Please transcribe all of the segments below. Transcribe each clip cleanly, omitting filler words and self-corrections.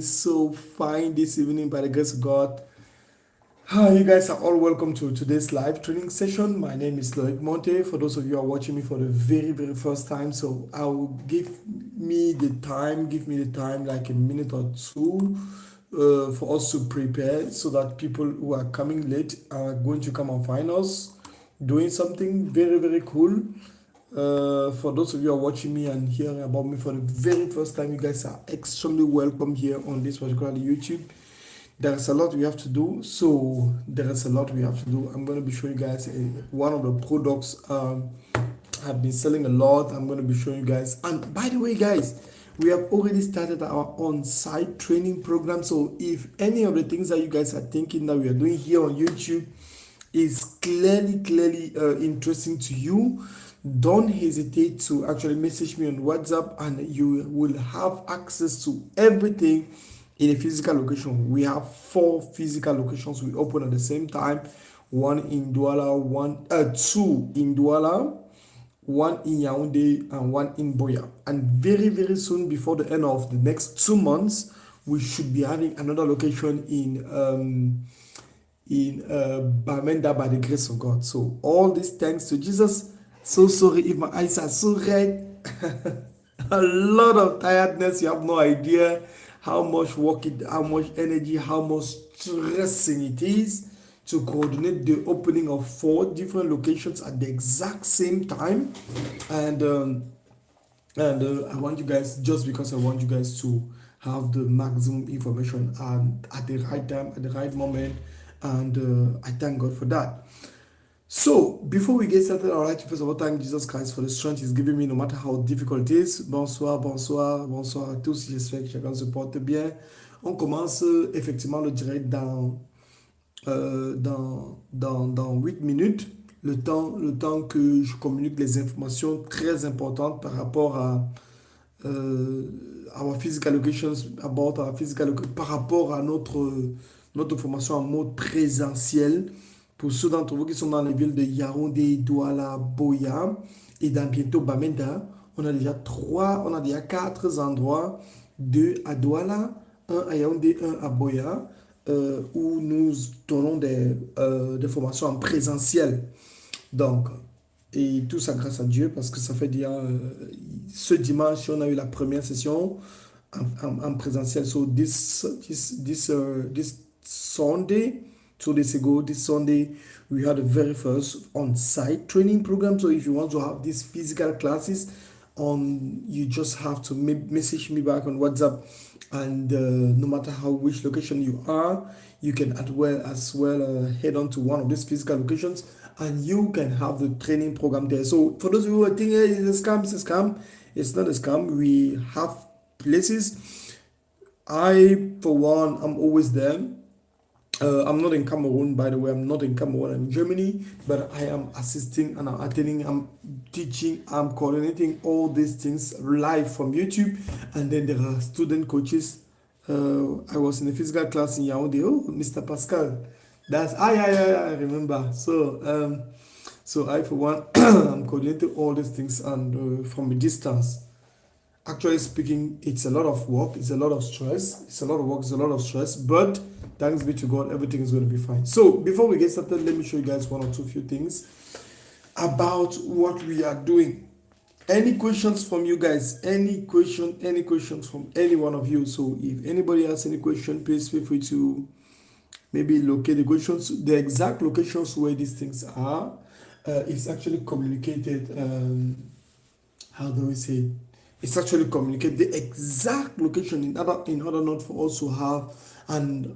So fine this evening by the grace of God. Hi, you guys are all welcome to today's live training session. My name is Monthe. For those of you who are watching me for the very first time, so I will give me the time, like a minute or two, for us to prepare so that people who are coming late are going to come and find us doing something very cool. For those of you who are watching me and hearing about me for the very first time, you guys are extremely welcome here on this particular YouTube. There is a lot we have to do, so there is a lot we have to do. I'm going to be showing you guys one of the products I've been selling a lot. I'm going to be showing you guys. And by the way, guys, we have already started our on-site training program. So if any of the things that you guys are thinking that we are doing here on YouTube is clearly interesting to you, don't hesitate to actually message me on WhatsApp, and you will have access to everything in a physical location. We have 4 physical locations we open at the same time. One in Douala, two in Douala, one in Yaounde, and one in Buea. And very soon, before the end of the next 2 months, we should be having another location in Bamenda by the grace of God. So all this thanks to Jesus. So sorry if my eyes are so red. A lot of tiredness. You have no idea how much work how much energy, how much stressing it is to coordinate the opening of 4 different locations at the exact same time. And I want you guys, just because I want you guys to have the maximum information and at the right time, at the right moment, and I thank God for that. So, before we get started, I would like to first of all thank Jesus Christ for the strength He's given me no matter how difficult it is. Bonsoir à tous, j'espère que chacun se porte bien. On commence effectivement le direct dans 8 minutes, le temps que je communique les informations très importantes par rapport à our physical locations, par rapport à notre formation en mode présentiel. Pour ceux d'entre vous qui sont dans les villes de Yaounde, Douala, Buea et dans bientôt Bamenda, on a déjà 4 endroits, 2 à Douala, 1 à Yaoundé, 1 à Buea, où nous donnons des formations en présentiel. Donc, et tout ça grâce à Dieu, parce que ça fait déjà ce dimanche, on a eu la première session en présentiel. So this Sunday, 2 days ago, this Sunday, we had the very first on-site training program. So if you want to have these physical classes, you just have to message me back on WhatsApp, and no matter which location you are, you can as well head on to one of these physical locations, and you can have the training program there. So for those of you who are thinking, hey, it's a scam, it's not a scam. We have places. I, for one, I'm always there. I'm not in Cameroon, by the way. I'm not in Cameroon. I'm in Germany, but I am assisting and I'm attending, I'm teaching, I'm coordinating all these things live from YouTube. And then there are student coaches. I was in a physical class in Yaoundé. Oh, Mr. Pascal. I remember. So I, for one, I'm coordinating all these things, and from a distance. Actually speaking, it's a lot of work, it's a lot of stress, it's a lot of work, it's a lot of stress, but thanks be to God, everything is going to be fine. So before we get started, let me show you guys one or two few things about what we are doing. Any questions from you guys? Any questions from any one of you? So if anybody has any question, please feel free to maybe locate the questions. The exact locations where these things are is actually communicated. How do we say it? It's actually communicate the exact location in order not for us to have an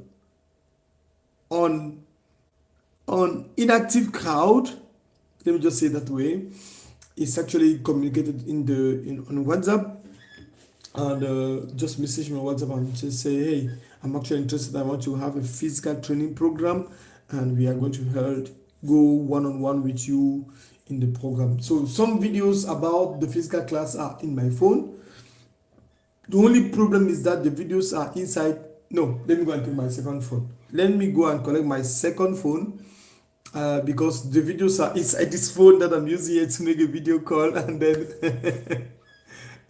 on inactive crowd. Let me just say that way. It's actually communicated on WhatsApp, and just message me on WhatsApp and just say, hey, I'm actually interested. I want to have a physical training program, and we are going to go one-on-one with you in the program. So some videos about the physical class are in my phone. The only problem is that the videos are inside. No, let me go and take my second phone. Let me go and collect my second phone, because the videos are inside this phone that I'm using here to make a video call, and then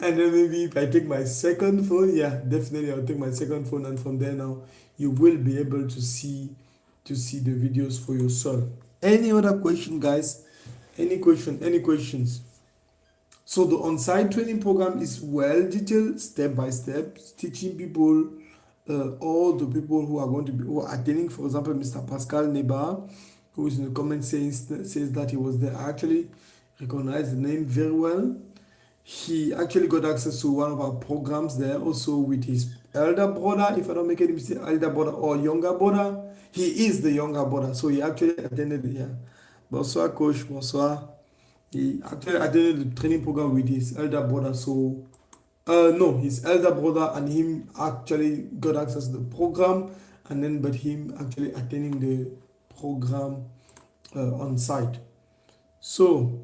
And then maybe if I take my second phone, yeah, definitely I'll take my second phone, and from there now you will be able to see the videos for yourself. Any other question, guys? Any question? Any questions? So the on-site training program is well detailed, step by step, teaching people, all the people who are going to be who are attending. For example, Mr. Pascal Neba, who is in the comment says that he was there. I actually recognize the name very well. He actually got access to one of our programs there, also with his elder brother, if I don't make any mistake, elder brother or younger brother. He is the younger brother, so he actually attended. Yeah. Bonsoir, coach. Bonsoir. He actually attended the training program with his elder brother. So, no, his elder brother and him actually got access to the program, and then but him actually attending the program on site. So,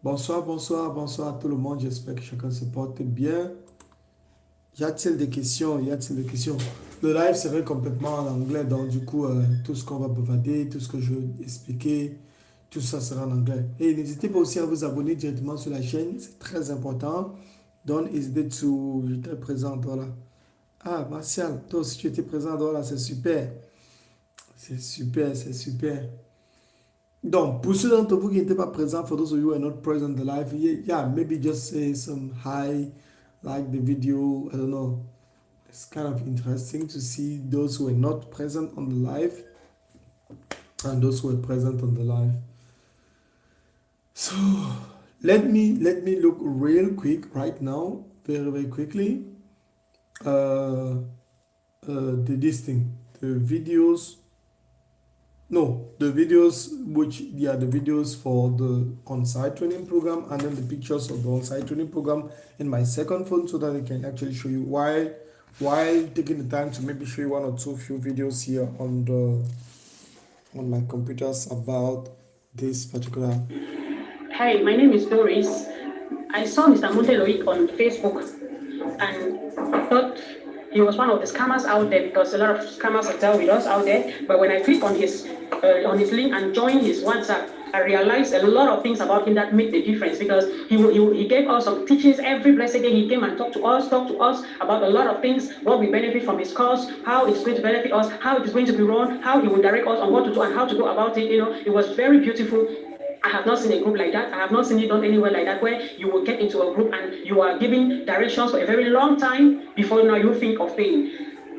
bonsoir, bonsoir, bonsoir à tout le monde. J'espère que chacun se porte bien. Y a-t-il des questions? Y a-t-il des questions? Le live serait complètement en anglais, donc du coup, tout ce qu'on va bavarder, tout ce que je vais expliquer, tout ça sera en anglais. Et n'hésitez pas aussi à vous abonner directement sur la chaîne, c'est très important. Don't hesitate to... J'étais présent, voilà. Ah, Martial, toi aussi tu étais présent, voilà, c'est super. C'est super, c'est super. Donc, pour ceux d'entre vous qui n'étaient pas présents, for those of you who are not present in the live, yeah, maybe just say some hi, like the video, I don't know. It's kind of interesting to see those who were not present on the live and those who were present on the live. So let me look real quick right now, very quickly. This thing, the videos. No, the videos the videos for the on-site training program, and then the pictures of the on-site training program in my second phone, so that I can actually show you while taking the time to maybe show you one or two few videos here on my computers about this particular. Hi, my name is Doris. I saw Mr. Monthe on Facebook and thought he was one of the scammers out there, because a lot of scammers are dealt with us out there. But when I clicked on his link and joined his WhatsApp, I realized a lot of things about him that made the difference, because he gave us some teachings every blessed day. He came and talked to us about a lot of things, what we benefit from his course, how it's going to benefit us, how it is going to be run, how he will direct us on what to do and how to go about it. It was very beautiful. I have not seen a group like that. I have not seen it done anywhere like that, where you will get into a group and you are giving directions for a very long time before now you think of paying.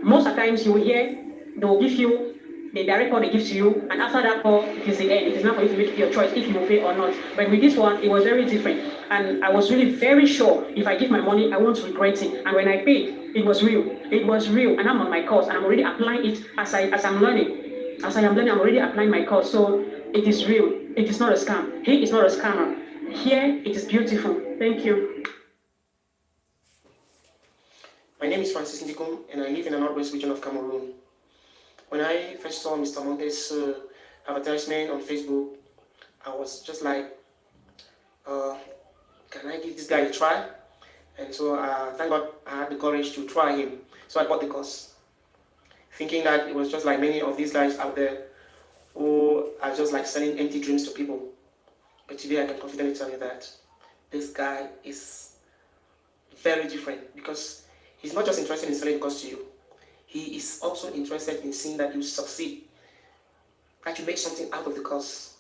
Most of the times you will hear, they will give you, they direct what they give to you, and after that call, it is the end. It is not for you to make your choice if you will pay or not. But with this one, it was very different. And I was really very sure if I give my money, I won't regret it. And when I paid, it was real. It was real. And I'm on my course, and I'm already applying it as I'm learning. As I am learning, I'm already applying my course. So it is real. It is not a scam. He is not a scammer. Here, it is beautiful. Thank you. My name is Francis Ndikum, and I live in the northwest region of Cameroon. When I first saw Mr. Monthe's advertisement on Facebook, I was just like, can I give this guy a try? And so thank God I had the courage to try him. So I bought the course, thinking that it was just like many of these guys out there who are just like selling empty dreams to people. But today I can confidently tell you that this guy is very different, because he's not just interested in selling the course to you. He is also interested in seeing that you succeed, that you make something out of the course.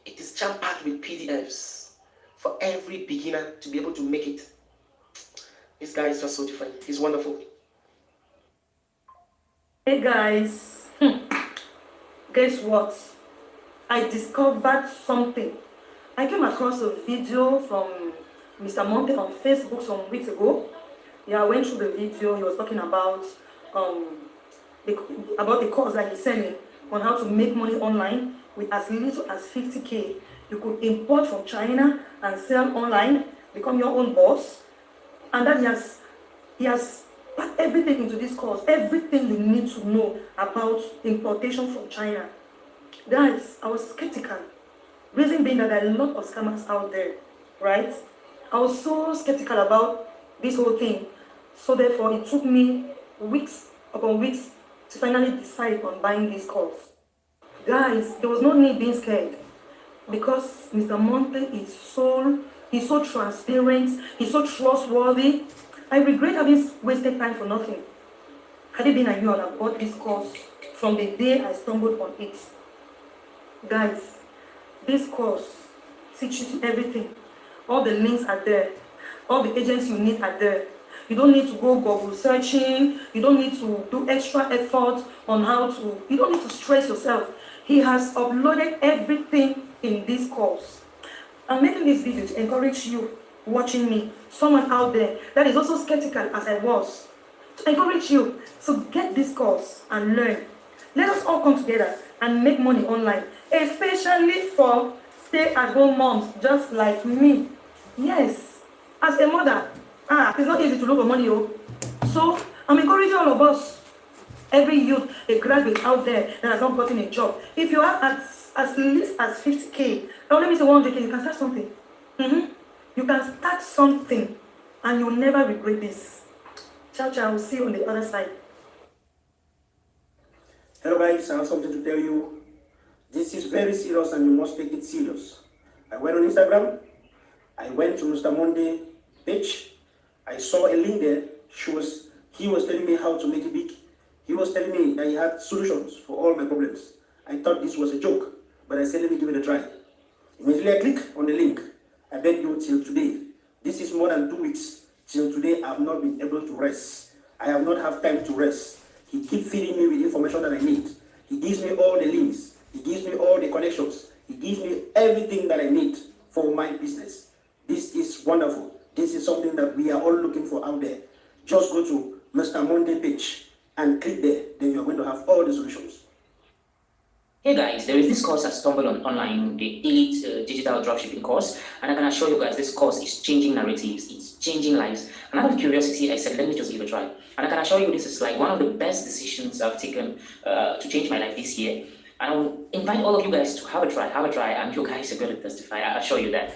It is jam-packed with PDFs for every beginner to be able to make it. This guy is just so different. He's wonderful. Hey guys, guess what? I discovered something. I came across a video from Mr. Monthe on Facebook some weeks ago. Yeah, I went through the video. He was talking about the course that he's selling on how to make money online with as little as 50K. You could import from China and sell online, become your own boss, and then he has packed everything into this course, everything you need to know about importation from China. Guys, I was skeptical. Reason being that there are a lot of scammers out there, right? I was so skeptical about this whole thing. So therefore, it took me weeks upon weeks to finally decide on buying this course. Guys, there was no need being scared, because Mr. Monthe is He's so transparent. He's so trustworthy. I regret having wasted time for nothing. Had it been a year, I would have bought this course from the day I stumbled on it. Guys, this course teaches you everything. All the links are there. All the agents you need are there. You don't need to go Google searching. You don't need to do extra effort on how to, you don't need to stress yourself. He has uploaded everything in this course. I'm making this video to encourage you watching me, someone out there that is also skeptical as I was, to encourage you to get this course and learn. Let us all come together and make money online, especially for stay-at-home moms just like me. Yes, as a mother, it's not easy to look for money. So I'm encouraging all of us, every youth, a graduate out there that has not gotten a job. If you have at least as 50K, or let me say 100K, you can start something. You can start something and you'll never regret this. Ciao, ciao. We'll see you on the other side. Hello guys, I have something to tell you. This is very serious and you must take it serious. I went on Instagram. I went to Mr. Monthe page. I saw a link there. He was telling me how to make it big. He was telling me that he had solutions for all my problems. I thought this was a joke, but I said, let me give it a try. Immediately I click on the link. I beg you till today. This is more than 2 weeks. Till today, I have not been able to rest. I have not had time to rest. He keeps feeding me with information that I need. He gives me all the links. He gives me all the connections. He gives me everything that I need for my business. This is wonderful. This is something that we are all looking for out there. Just go to Mr. Monthe page and click there. Then you're going to have all the solutions. Hey guys, there is this course I stumbled on online, the Elite Digital Dropshipping course, and I can assure you guys this course is changing narratives, it's changing lives. And out of curiosity, I said, let me just give it a try. And I can assure you this is like one of the best decisions I've taken to change my life this year. And I will invite all of you guys to have a try, and you guys are going to testify, I assure you that.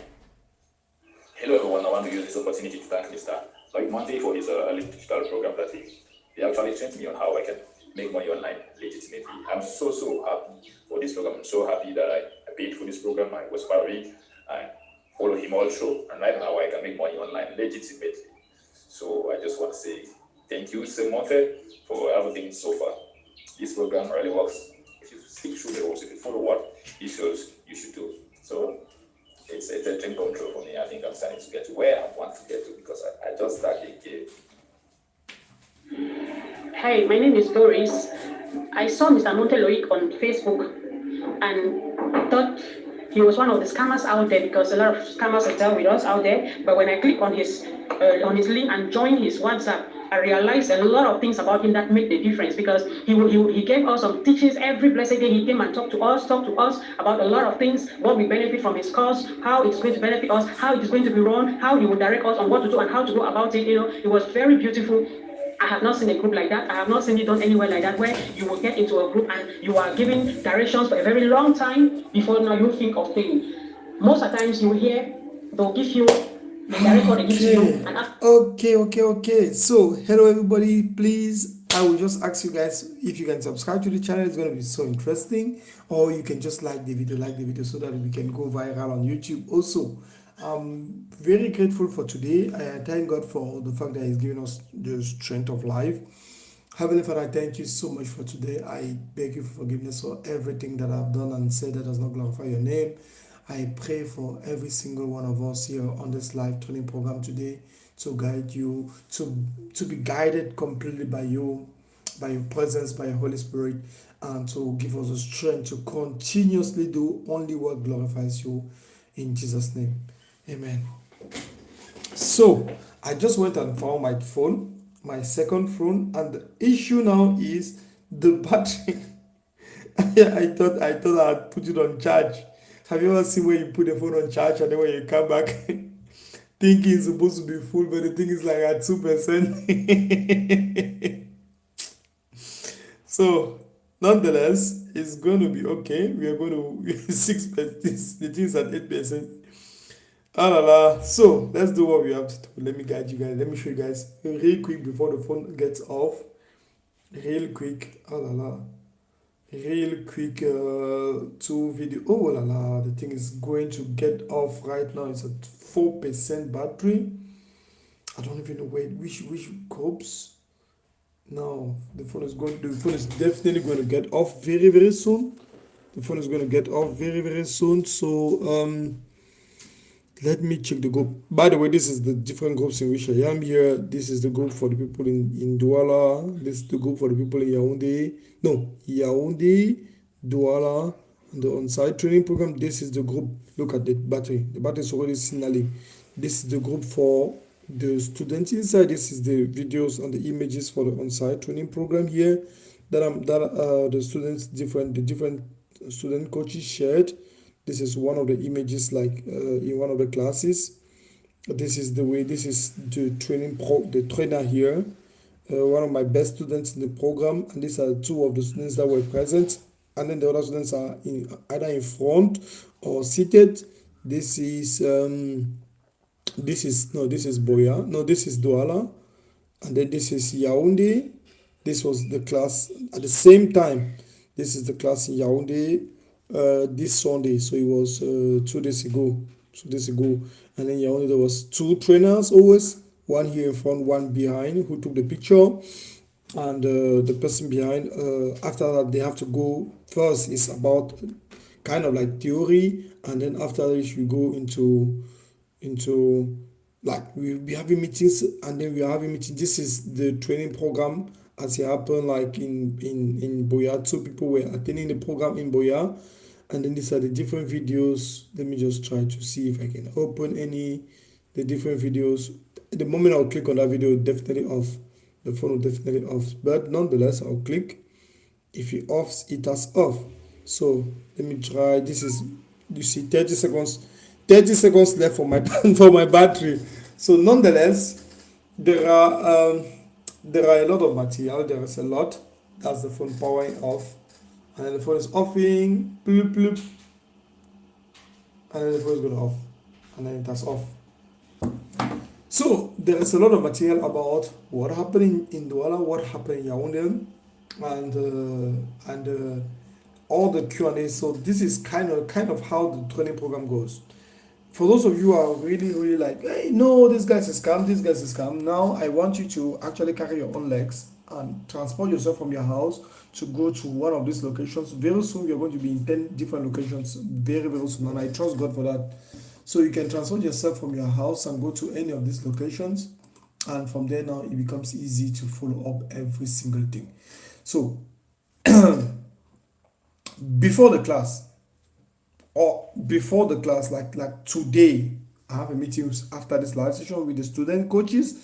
Hello everyone, I want to use this opportunity to thank Mr. Monthe for his Elite Digital program that he actually trained me on how I can make money online legitimately. I'm so happy for this program. I'm so happy that I paid for this program. I was worried and follow him also, and right now I can make money online legitimately. So I just want to say thank you, Sir Monthe, for everything so far. This program really works. If you stick through the rules, if you follow what he shows you should do. So it's a dream come true for me. I think I'm starting to get to where I want to get to because I just started again. Hi, my name is Doris. I saw Mr. Monthe on Facebook and thought he was one of the scammers out there because a lot of scammers are there with us out there. But when I click on his link and join his WhatsApp, I realized a lot of things about him that made the difference because he gave us some teachings every blessed day. He came and talked to us about a lot of things, what we benefit from his course, how it's going to benefit us, how it is going to be run, how he will direct us on what to do and how to go about it. It was very beautiful. I have not seen a group like that. I have not seen it done anywhere like that, where you will get into a group and you are giving directions for a very long time before now you think of paying. Most of the times you will hear, they'll give you the director they give you. And Okay. So, hello everybody. Please, I will just ask you guys if you can subscribe to the channel. It's going to be so interesting. Or you can just like the video so that we can go viral on YouTube. Also, I'm very grateful for today. I thank God for the fact that He's given us the strength of life. Heavenly Father, I thank you so much for today. I beg you for forgiveness for everything that I've done and said that does not glorify your name. I pray for every single one of us here on this live training program today to guide you, to be guided completely by you, by your presence, by your Holy Spirit, and to give us the strength to continuously do only what glorifies you. In Jesus' name. Amen. So I just went and found my phone, my second phone, and the issue now is the battery. I thought I'd put it on charge. Have you ever seen where you put the phone on charge and then when you come back thinking it's supposed to be full, but the thing is like at 2%. So nonetheless, it's going to be okay. We are going to 6%. The thing is at 8%. So let's do what we have to do. Let me guide you guys. Let me show you guys real quick before the phone gets off. Real quick. real quick two video. Oh la la, the thing is going to get off right now. It's at 4% battery. I don't even know which groups. No, the phone is definitely going to get off very soon. The phone is going to get off very soon. So let me check the group. By the way, this is the different groups in which I am here. This is the group for the people in Douala. This is the group for the people in Yaounde. No, Yaounde, Douala, and the on-site training program. This is the group. Look at the battery. The battery is already signaling. This is the group for the students inside. This is the videos and the images for the on-site training program here. The different student coaches shared. This is one of the images like in one of the classes. This is the the trainer here, one of my best students in the program, and these are two of the students that were present, and then the other students are either in front or seated. This is Boya, no, this is Douala, and then this is Yaounde. This was the class at the same time. This is the class in Yaounde this Sunday, so it was 2 days ago. And then Yaounde, there was two trainers always, one here in front, one behind, who took the picture, and the person behind. After that, they have to go. First, it's about kind of like theory, and then after that, you go into like we'll be having meetings, and then we are having meetings. This is the training program as it happened like in Boya. Two people were attending the program in Boya, and then these are the different videos. Let me just try to see if I can open the different videos. The moment I'll click on that video, definitely off. The phone will definitely off, but nonetheless I'll click. If it offs, it has off. So let me try. This is, you see, 30 seconds left for my for my battery. So nonetheless, there are a lot of material. There is a lot. That's the phone powering off, and then the phone is offing, bloop, bloop, and then the phone is going off, and then it has off. So there is a lot of material about what happened in Douala, what happened in Yaounde, and all the Q&A. So this is kind of how the training program goes. For those of you who are really like, hey, no, this guy's a scam, now I want you to actually carry your own legs and transport yourself from your house to go to one of these locations. Very soon you're going to be in 10 different locations, very soon, and I trust God for that. So you can transport yourself from your house and go to any of these locations, and from there now it becomes easy to follow up every single thing. So before the class, like today, I have a meeting after this live session with the student coaches.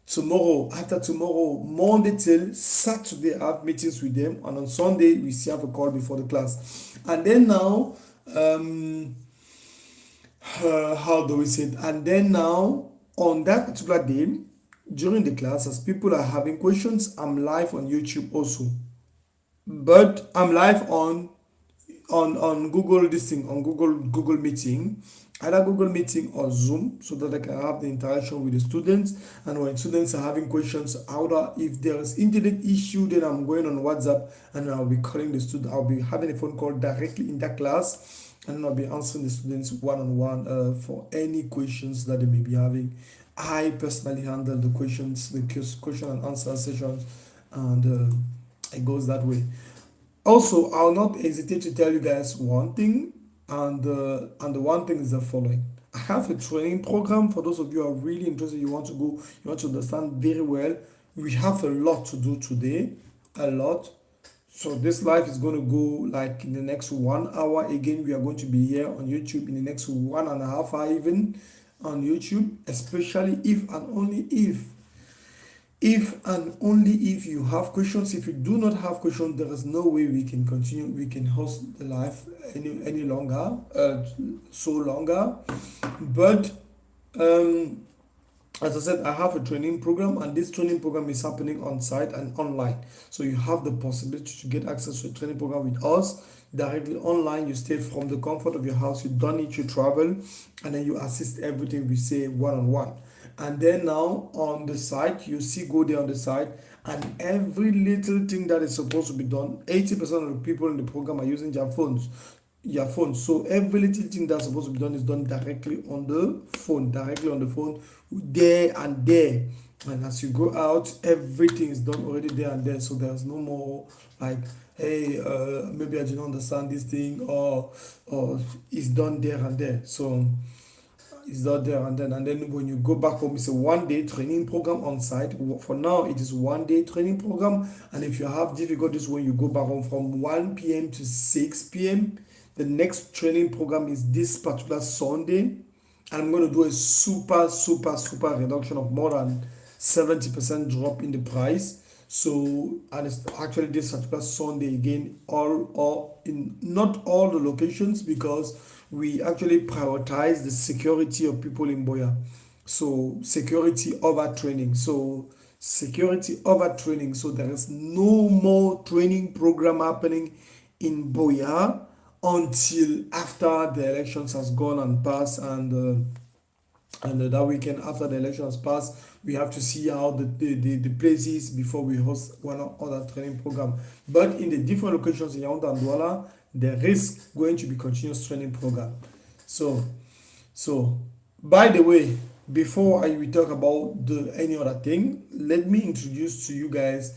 After tomorrow, Monday till Saturday, I have meetings with them, and on Sunday we still have a call before the class. And then now, how do we say it? And then now, on that particular day, during the class, as people are having questions, I'm live on YouTube also. But I'm live on Google Google Meeting, either Google Meeting or Zoom, so that I can have the interaction with the students. And when students are having questions, if there is internet issue, then I'm going on WhatsApp and I'll be calling the student. I'll be having a phone call directly in that class, and I'll be answering the students one-on-one for any questions that they may be having. I personally handle the questions, the question and answer sessions, and it goes that way. Also, I'll not hesitate to tell you guys one thing, and the one thing is the following. I have a training program for those of you who are really interested. You want to go, you want to understand very well. We have a lot to do today, a lot. So this live is going to go like in the next 1 hour. Again, we are going to be here on YouTube in the next 1.5 hours even on YouTube, especially if and only if you have questions. If you do not have questions, there is no way we can continue, we can host the live any longer, but As I said, I have a training program, and this training program is happening on site and online. So you have the possibility to get access to a training program with us directly online. You stay from the comfort of your house, you don't need to travel, and then you assist everything we say one on one. And then now on the site, you see, go there on the site, and every little thing that is supposed to be done, 80% of the people in the program are using their phones. Your phone. So every little thing that's supposed to be done is done directly on the phone, there and there. And as you go out, everything is done already there and there. So there's no more like, hey, maybe I didn't understand this thing, or it's done there and there. So it's not there and then when you go back home, it's a 1 day training program on site. For now, it is 1 day training program, and if you have difficulties when you go back home from 1 p.m. to 6 p.m., the next training program is this particular Sunday, and I'm going to do a super reduction of more than 70% drop in the price. So, and it's actually this particular Sunday again, all in not all the locations, because we actually prioritize the security of people in Buea. So security over training. So there is no more training program happening in Buea until after the elections has gone and passed, and that weekend after the elections passed, we have to see how the places before we host one other training program. But in the different locations in Yaounde and Douala, there is going to be continuous training program. So by the way, before I will talk about any other thing, let me introduce to you guys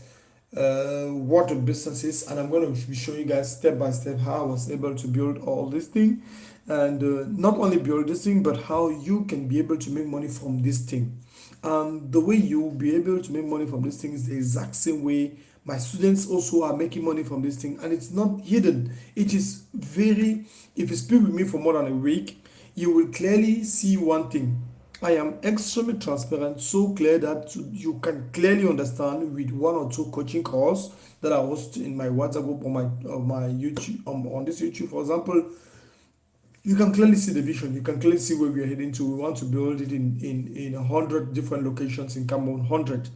what a business is, and I'm going to be showing you guys step by step how I was able to build all this thing, and not only build this thing, but how you can be able to make money from this thing. And the way you will be able to make money from this thing is the exact same way my students also are making money from this thing, and it's not hidden. It is very, if you speak with me for more than a week, you will clearly see one thing. I am extremely transparent, so clear that you can clearly understand with one or two coaching calls that I host in my WhatsApp group on my YouTube, on this YouTube, for example. You can clearly see the vision. You can clearly see where we are heading to. We want to build it in 100 different locations in Cameroon, 100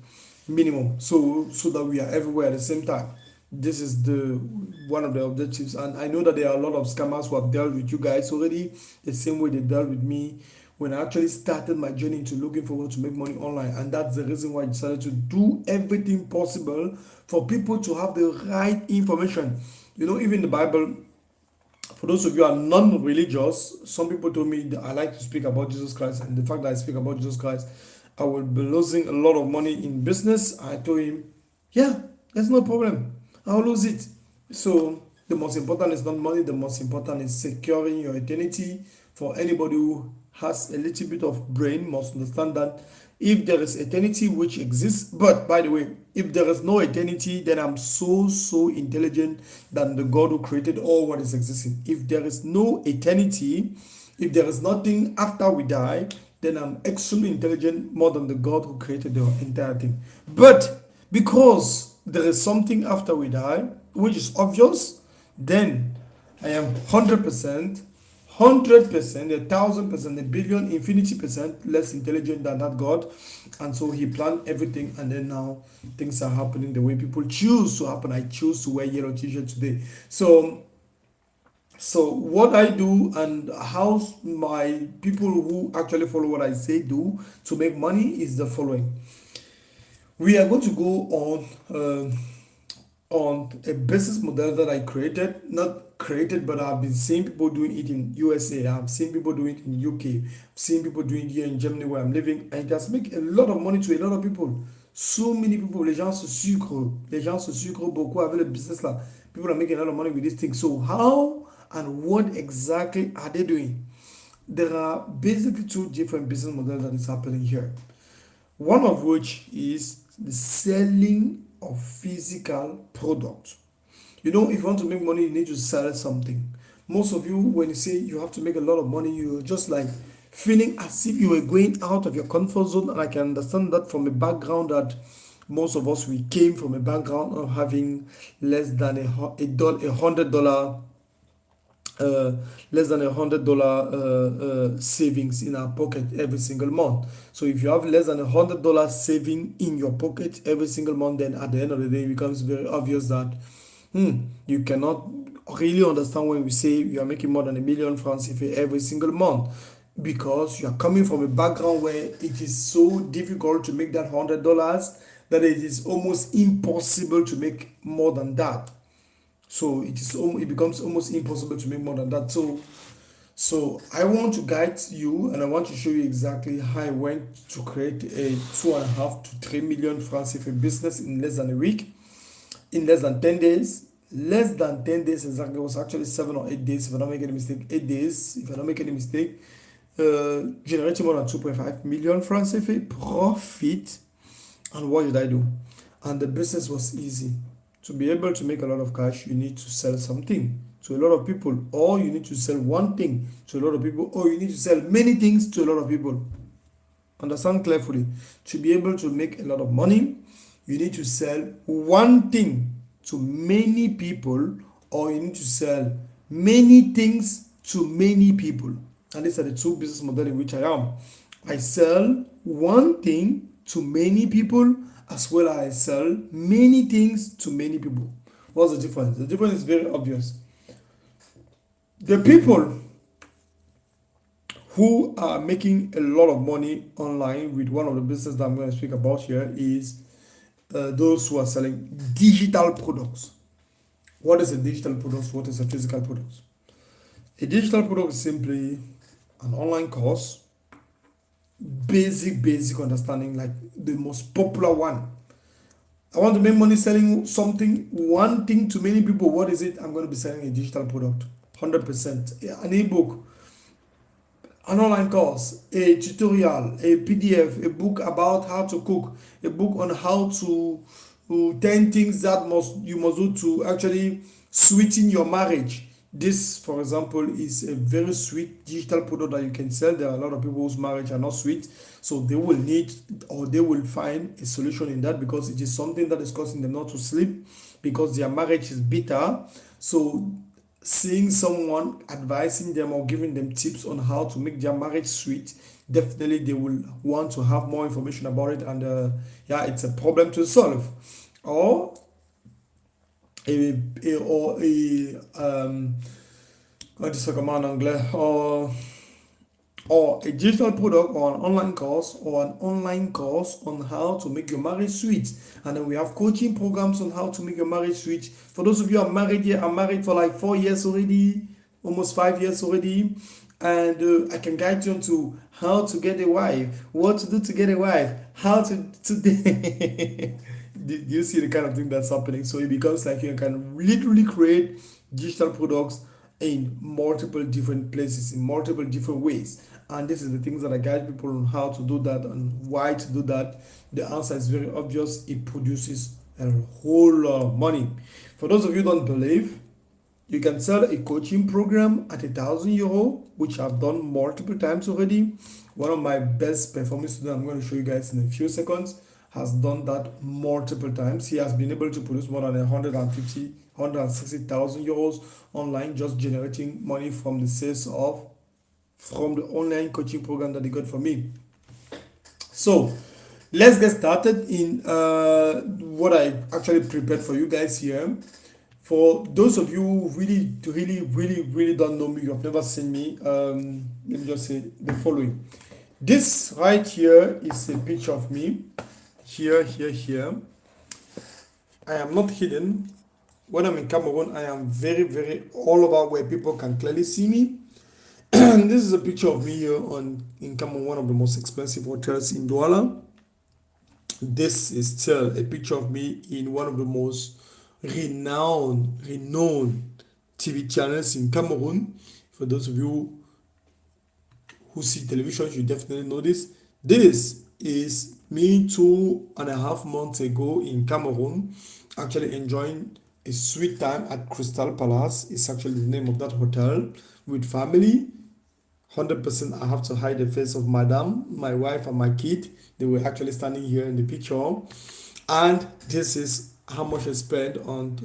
minimum, so that we are everywhere at the same time. This is the one of the objectives, and I know that there are a lot of scammers who have dealt with you guys already the same way they dealt with me when I actually started my journey into looking forward to make money online. And that's the reason why I decided to do everything possible for people to have the right information. Even the Bible, for those of you who are non-religious, some people told me that I like to speak about Jesus Christ, and the fact that I speak about Jesus Christ, I will be losing a lot of money in business. I told him, yeah, there's no problem, I'll lose it. So the most important is not money, the most important is securing your eternity. For anybody who has a little bit of brain must understand that if there is eternity, which exists, but by the way, if there is no eternity, then I'm so intelligent than the God who created all what is existing. If there is no eternity, if there is nothing after we die, then I'm extremely intelligent more than the God who created the entire thing. But because there is something after we die, which is obvious, then I am 100%, 1,000%, a billion, infinity percent less intelligent than that God. And so he planned everything, and then now things are happening the way people choose to happen. I choose to wear yellow t-shirt today. So what I do and how my people who actually follow what I say do to make money is the following. We are going to go on a business model that I created, not created, but I've been seeing people doing it in USA. I've seen people doing it in UK. I've seen people doing it here in Germany where I'm living, and it has made a lot of money to a lot of people. So many people, les gens se sucrent beaucoup avec le business là. People are making a lot of money with this thing. So how and what exactly are they doing? There are basically two different business models that is happening here. One of which is the selling of physical product. If you want to make money, you need to sell something. Most of you, when you say you have to make a lot of money, you're just like feeling as if you were going out of your comfort zone. And I can understand that from a background that most of us, we came from a background of having less than $100 less than $100 savings in our pocket every single month. So if you have less than $100 saving in your pocket every single month, then at the end of the day it becomes very obvious that you cannot really understand when we say you are making more than £1 million every single month, because you are coming from a background where it is so difficult to make that $100 that it is almost impossible to make more than that. So it becomes almost impossible to make more than that. So I want to guide you, and I want to show you exactly how I went to create a 2.5 to 3 million francs CFA business in less than a week, in less than 10 days. Less than 10 days exactly. It was actually 7 or 8 days if I don't make any mistake. 8 days if I don't make any mistake. Generating more than 2.5 million francs CFA profit. And what did I do? And the business was easy. To be able to make a lot of cash, you need to sell something to a lot of people, or you need to sell one thing to a lot of people, or you need to sell many things to a lot of people. Understand carefully. To be able to make a lot of money, you need to sell one thing to many people, or you need to sell many things to many people. And these are the two business models in which I am. I sell one thing to many people, as well as I sell many things to many people. What's the difference? The difference is very obvious. The people who are making a lot of money online with one of the businesses that I'm going to speak about here is those who are selling digital products. What is a digital product? What is a physical product? A digital product is simply an online course, basic understanding, like the most popular one. I want to make money selling something, one thing to many people. What is it? I'm going to be selling a digital product, 100%. An ebook, an online course, a tutorial, a PDF, a book about how to cook, a book on how to 10 things that you must do to actually sweeten your marriage. This, for example, is a very sweet digital product that you can sell. There are a lot of people whose marriage are not sweet, so they will need, or they will find a solution in that, because it is something that is causing them not to sleep because their marriage is bitter. So seeing someone advising them or giving them tips on how to make their marriage sweet, definitely they will want to have more information about it, and it's a problem to solve. Or or a digital product, or an online course, on how to make your marriage sweet. And then we have coaching programs on how to make your marriage sweet. For those of you who are married here, I'm married for like 4 years already, almost 5 years already, and I can guide you on to how to get a wife, what to do to get a wife, how to do you see the kind of thing that's happening? So it becomes like you can literally create digital products in multiple different places, in multiple different ways. And this is the things that I guide people on how to do that and why to do that. The answer is very obvious. It produces a whole lot of money. For those of you who don't believe, you can sell a coaching program at €1,000, which I've done multiple times already. One of my best performing students, I'm going to show you guys in a few seconds, has done that multiple times. He has been able to produce more than €160,000 online, just generating money from the sales from the online coaching program that he got from me. So let's get started in what I actually prepared for you guys here. For those of you who really don't know me, you have never seen me, let me just say the following. This right here is a picture of me. Here. I am not hidden. When I'm in Cameroon, I am very all over where people can clearly see me. And this is a picture of me here in Cameroon, one of the most expensive hotels in Douala. This is still a picture of me in one of the most renowned TV channels in Cameroon. For those of you who see television, you definitely know this. This is me 2.5 months ago in Cameroon, actually enjoying a sweet time at Crystal Palace. It's actually the name of that hotel, with family. 100% I have to hide the face of madam, my wife and my kid. They were actually standing here in the picture. And this is how much I spent on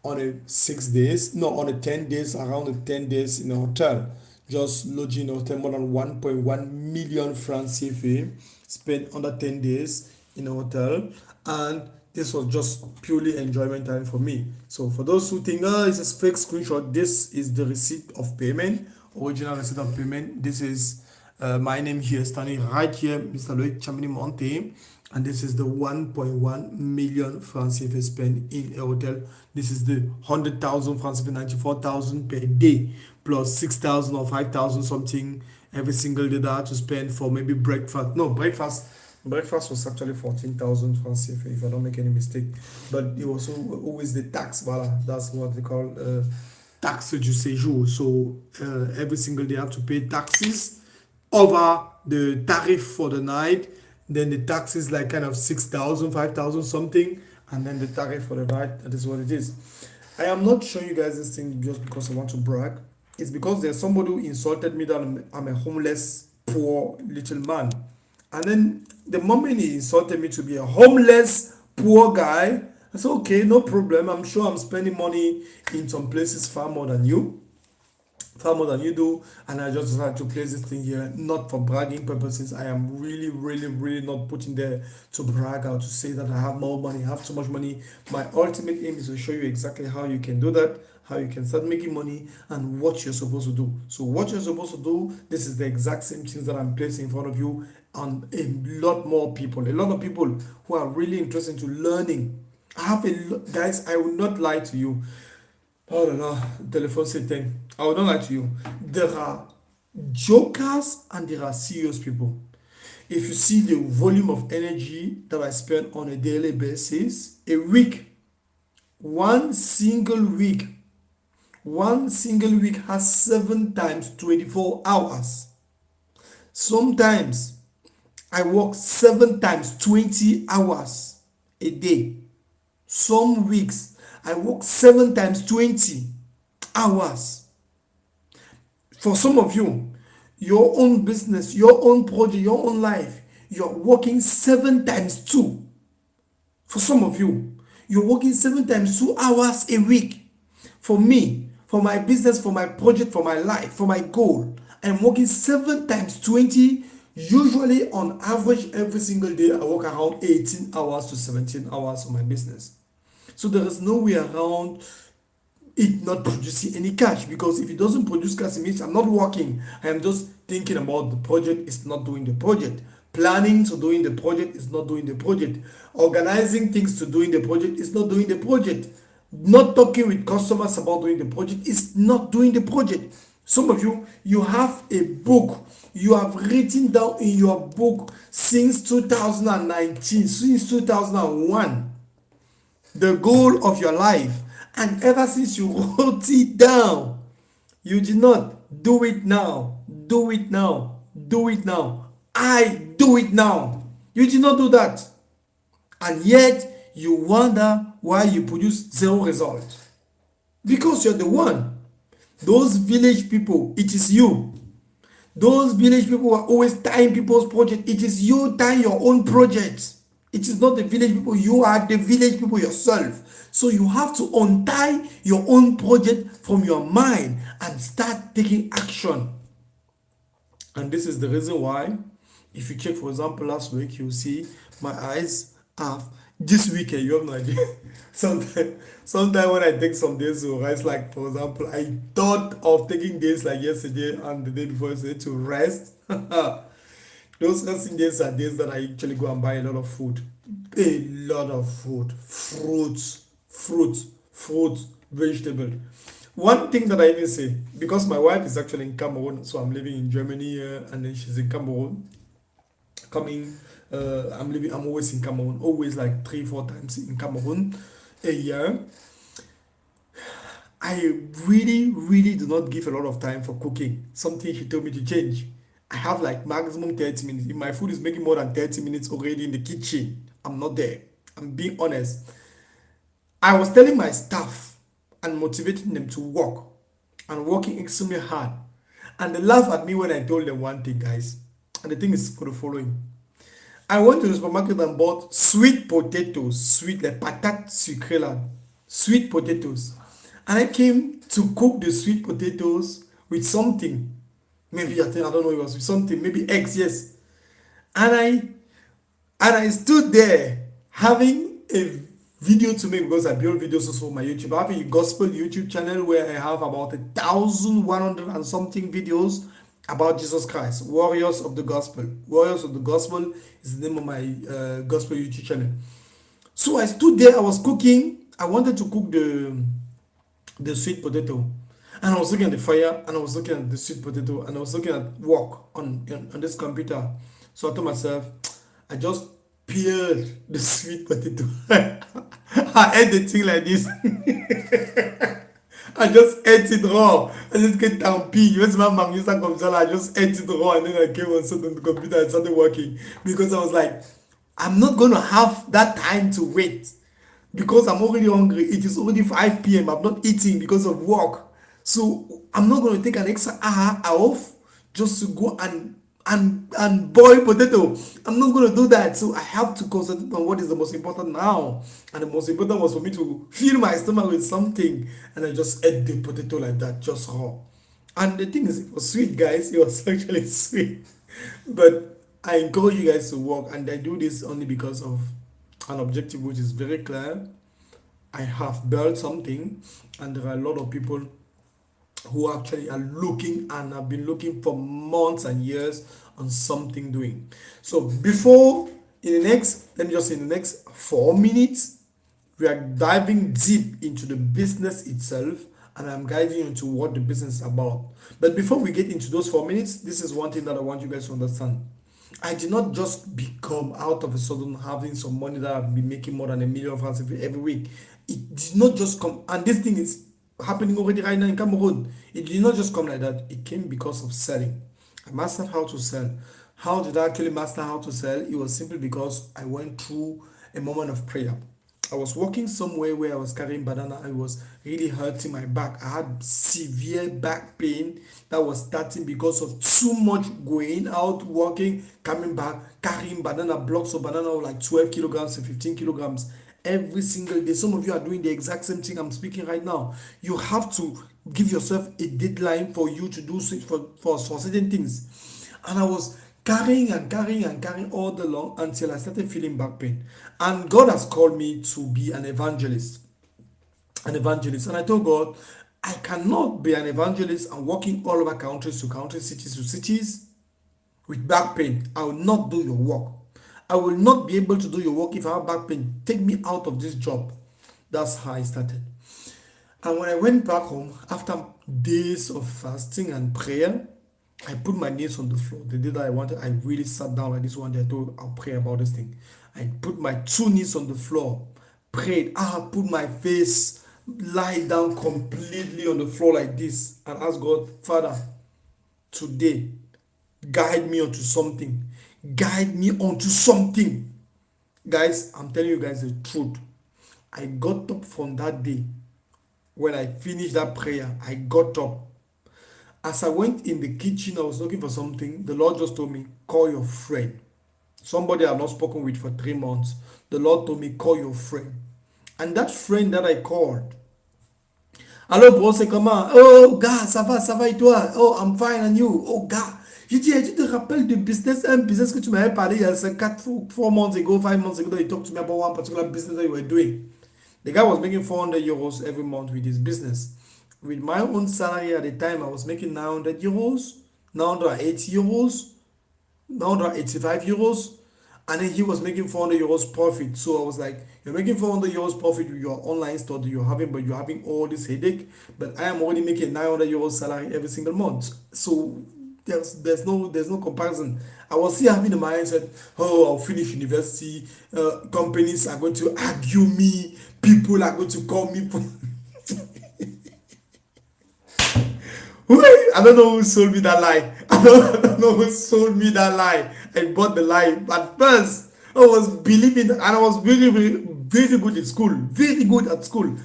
a 6 days, no, on a 10 days, around the 10 days in a hotel, just lodging in a hotel, more than 1.1 million francs CFA spent under 10 days in a hotel, and this was just purely enjoyment time for me. So for those who think, oh, it's a fake screenshot, this is the receipt of payment, original receipt of payment. This is my name here, standing right here, Mr. Loic Chamini Monthe, and this is the 1.1 million francs CFA spent in a hotel. This is the 100,000 francs CFA, 94,000 per day, plus 6,000 or 5,000 something every single day that I had to spend for maybe breakfast. No, breakfast was actually 14,000 francs CFA, if I don't make any mistake. But it was always the tax, voilà, that's what they call taxe du séjour. So every single day I have to pay taxes over the tariff for the night. Then the tax is like kind of 6,000, 5,000 something, and then the tariff for the night, that is what it is. I am not showing you guys this thing just because I want to brag. It's because there's somebody who insulted me that I'm a homeless, poor little man. And then the moment he insulted me to be a homeless, poor guy, I said, okay, no problem. I'm sure I'm spending money in some places far more than you do, and I just decided to place this thing here, not for bragging purposes. I am really not putting there to brag or to say that I have more money, I have too much money. My ultimate aim is to show you exactly how you can do that, how you can start making money, and what you're supposed to do. So what you're supposed to do, this is the exact same things that I'm placing in front of you, and a lot of people who are really interested in learning. I have guys, I will not lie to you. Oh no, telephone setting. I will not lie to you. There are jokers and there are serious people. If you see the volume of energy that I spend on a daily basis, a week, one single week has 7 times 24 hours. Sometimes I work 7 times 20 hours a day. Some weeks I work 7 times 20 hours. For some of you, your own business, your own project, your own life, you're working 7 times 2. For some of you, you're working 7 times 2 hours a week. For me, for my business, for my project, for my life, for my goal, I'm working 7 times 20. Usually, on average, every single day, I work around 18 hours to 17 hours on my business. So there is no way around it not producing any cash, because if it doesn't produce cash, it means I'm not working. I am just thinking about the project, it's not doing the project. Planning to doing the project is not doing the project. Organizing things to doing the project is not doing the project. Not talking with customers about doing the project is not doing the project. Some of you, you have a book. You have written down in your book since 2019, since 2001, the goal of your life. And ever since you wrote it down, you did not do it now. Do it now. Do it now. I do it now. You did not do that. And yet, you wonder why you produce 0 result. Because you're the one. Those village people, it is you. Those village people are always tying people's project. It is you tying your own project. It is not the village people. You are the village people yourself. So you have to untie your own project from your mind and start taking action. And this is the reason why, if you check, for example, last week, you'll see my eyes have, this weekend, you have no idea. Sometimes when I take some days to rest, like for example, I thought of taking days like yesterday and the day before yesterday to rest. Those resting days are days that I actually go and buy a lot of food. A lot of food. Fruits, vegetables. One thing that I even say, because my wife is actually in Cameroon, so I'm living in Germany and then she's in Cameroon. I'm always in Cameroon, always like 3-4 times in Cameroon a year. I really do not give a lot of time for cooking. Something she told me to change. I have like maximum 30 minutes. If my food is making more than 30 minutes already in the kitchen, I'm not there. I'm being honest. I was telling my staff and motivating them to work and working extremely hard. And they laugh at me when I told them one thing, guys. And the thing is for the following. I went to the supermarket and bought sweet potatoes, sweet like patate sucrée là, sweet potatoes. And I came to cook the sweet potatoes with something. Maybe I don't know, it was with something, maybe eggs, yes. And I stood there having a video to make because I build videos also for my YouTube. I have a gospel YouTube channel where I have about 1,100 and something videos about Jesus Christ, Warriors of the Gospel. Warriors of the Gospel is the name of my gospel YouTube channel. So I stood there, I was cooking. I wanted to cook the sweet potato. And I was looking at the fire, and I was looking at the sweet potato, and I was looking at work on this computer. So I told myself, I just peeled the sweet potato. I ate the thing like this. I just ate it raw. I just get down pee. I just ate it raw, and then I came and sat on the computer and started working because I was like, I'm not gonna have that time to wait because I'm already hungry. It is already 5 p.m. I'm not eating because of work. So I'm not going to take an extra hour off just to go and boil potato. I'm not going to do that. So I have to concentrate on what is the most important now. And the most important was for me to fill my stomach with something. And I just ate the potato like that, just raw. And the thing is, it was sweet, guys. It was actually sweet. But I encourage you guys to work. And I do this only because of an objective which is very clear. I have built something. And there are a lot of people who actually are looking and have been looking for months and years on something doing. So before in the next 4 minutes, we are diving deep into the business itself, and I'm guiding you into what the business is about. But before we get into those 4 minutes, this is one thing that I want you guys to understand. I did not just become out of a sudden having some money that I've been making more than $1 million every week. It did not just come, and this thing is happening already right now in Cameroon. It did not just come like that. It came because of selling. I mastered how to sell. How did I actually master how to sell? It was simply because I went through a moment of prayer. I was working somewhere where I was carrying banana. I was really hurting my back. I had severe back pain that was starting because of too much going out, working, coming back, carrying banana, blocks of banana of like 12 kilograms and 15 kilograms every single day. Some of you are doing the exact same thing I'm speaking right now. You have to give yourself a deadline for you to do for certain things. And I was carrying all day long until I started feeling back pain. And God has called me to be an evangelist. And I told God, I cannot be an evangelist and walking all over countries to countries, cities to cities with back pain. I will not do your work. I will not be able to do your work if I have back pain. Take me out of this job. That's how I started. And when I went back home, after days of fasting and prayer, I put my knees on the floor. The day that I wanted, I really sat down like this one day. I thought I'll pray about this thing. I put my 2 knees on the floor, prayed. I put my face, lie down completely on the floor like this, and asked God, Father, today, guide me onto something. Guide me onto something. Guys, I'm telling you guys the truth. I got up from that day. When I finished that prayer, I got up. As I went in the kitchen, I was looking for something. The Lord just told me, call your friend. Somebody I've not spoken with for 3 months. The Lord told me, call your friend. And that friend that I called, hello bro, c'est comment? Oh gars, ça va et toi? Oh, I'm fine, and you? Oh gars, j'ai dit, tu te rappelles du business, un business que tu m'avais parlé il y a 4 months ago, 5 months ago, that you talked to me about one particular business that you were doing. The guy was making 400 euros every month with his business. With my own salary at the time, I was making 900 euros, 980 euros, 985 euros, and then he was making 400 euros profit. So I was like, you're making 400 euros profit with your online store that you're having, but you're having all this headache. But I am already making 900 euros salary every single month. So there's no comparison. I was still having the mindset, oh, I'll finish university, companies are going to argue me, people are going to call me. I don't know who sold me that lie. I don't know who sold me that lie. I bought the lie. But first, I was believing, and I was very, very, very good at school. Very good at school.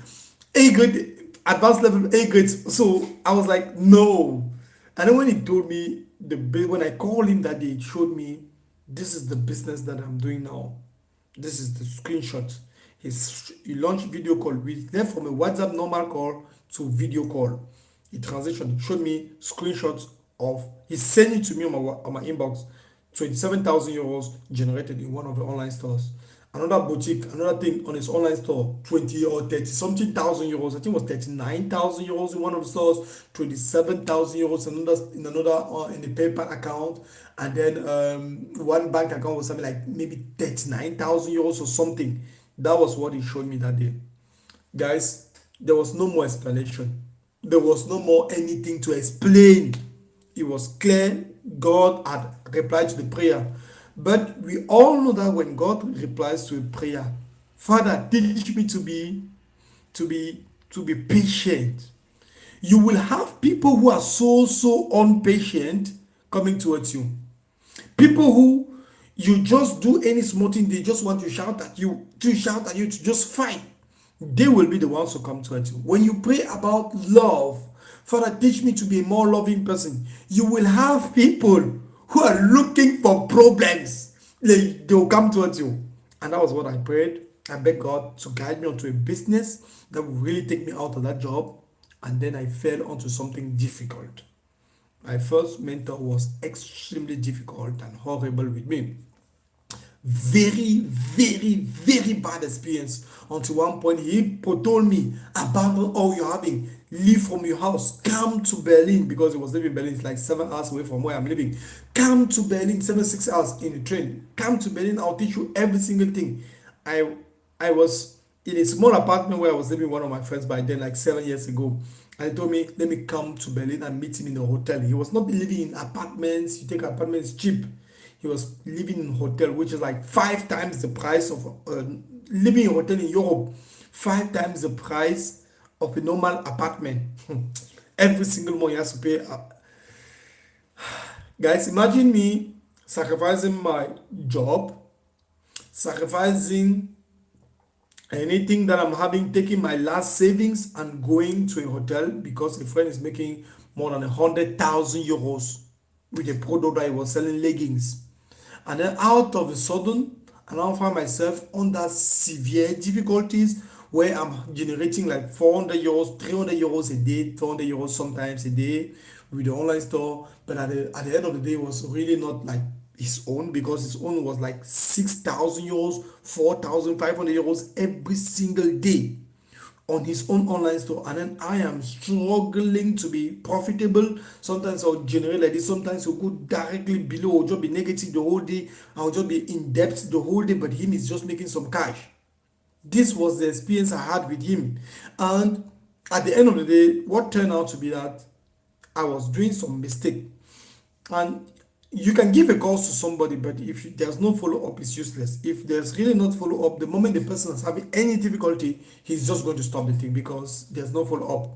A grade, advanced level, A grades. So I was like, no. And then when he told me, when I called him that day, it showed me This is the business that I'm doing now. This is the screenshot. He launched video call. We left from a WhatsApp normal call to video call. He transitioned, showed me screenshots of, he sent it to me on my inbox. 27,000 euros generated in one of the online stores. Another boutique, another thing on his online store, 20 or 30 something thousand euros. I think it was 39,000 euros in one of the stores, 27,000 euros in another in the PayPal account, and then one bank account was something like maybe 39,000 euros or something. That was what he showed me that day. Guys, there was no more explanation. There was no more anything to explain. It was clear God had replied to the prayer. But we all know that when God replies to a prayer, Father, teach me to be patient. You will have people who are so impatient coming towards you. People who you just do any small thing, they just want to shout at you, to just fight. They will be the ones who come towards you. When you pray about love, Father, teach me to be a more loving person, you will have people who are looking for problems. They'll come towards you. And that was what I prayed. I begged God to guide me onto a business that will really take me out of that job. And then I fell onto something difficult. My first mentor was extremely difficult and horrible with me. Very bad experience. Until one point he told me, abandon all you're having, leave from your house, come to Berlin, because he was living in Berlin. It's like 7 hours away from where I'm living. Come to Berlin, 6 hours in the train. Come to Berlin, I'll teach you every single thing. I was in a small apartment where I was living with one of my friends by then, like 7 years ago. And he told me, let me come to Berlin and meet him in a hotel. He was not living in apartments. You take apartments cheap. He was living in a hotel, which is like 5 times the price of living in a hotel in Europe. 5 times the price of a normal apartment. Every single month he has to pay. Guys, imagine me sacrificing my job, sacrificing anything that I'm having, taking my last savings and going to a hotel because a friend is making more than 100,000 euros with a product that he was selling, leggings. And then out of a sudden, I now find myself under severe difficulties where I'm generating like 400 euros, 300 euros a day, 200 euros sometimes a day with the online store. But at the end of the day, it was really not like his own, because his own was like 6,000 euros, 4,500 euros every single day on his own online store. And then I am struggling to be profitable. Sometimes I'll generate like this, sometimes I'll go directly below, I'll just be negative the whole day, I'll just be in debt the whole day, but him is just making some cash. This was the experience I had with him. And at the end of the day, what turned out to be that I was doing some mistake. And you can give a call to somebody, but if there's no follow-up, it's useless. If there's really not follow-up, the moment the person is having any difficulty, he's just going to stop the thing because there's no follow-up.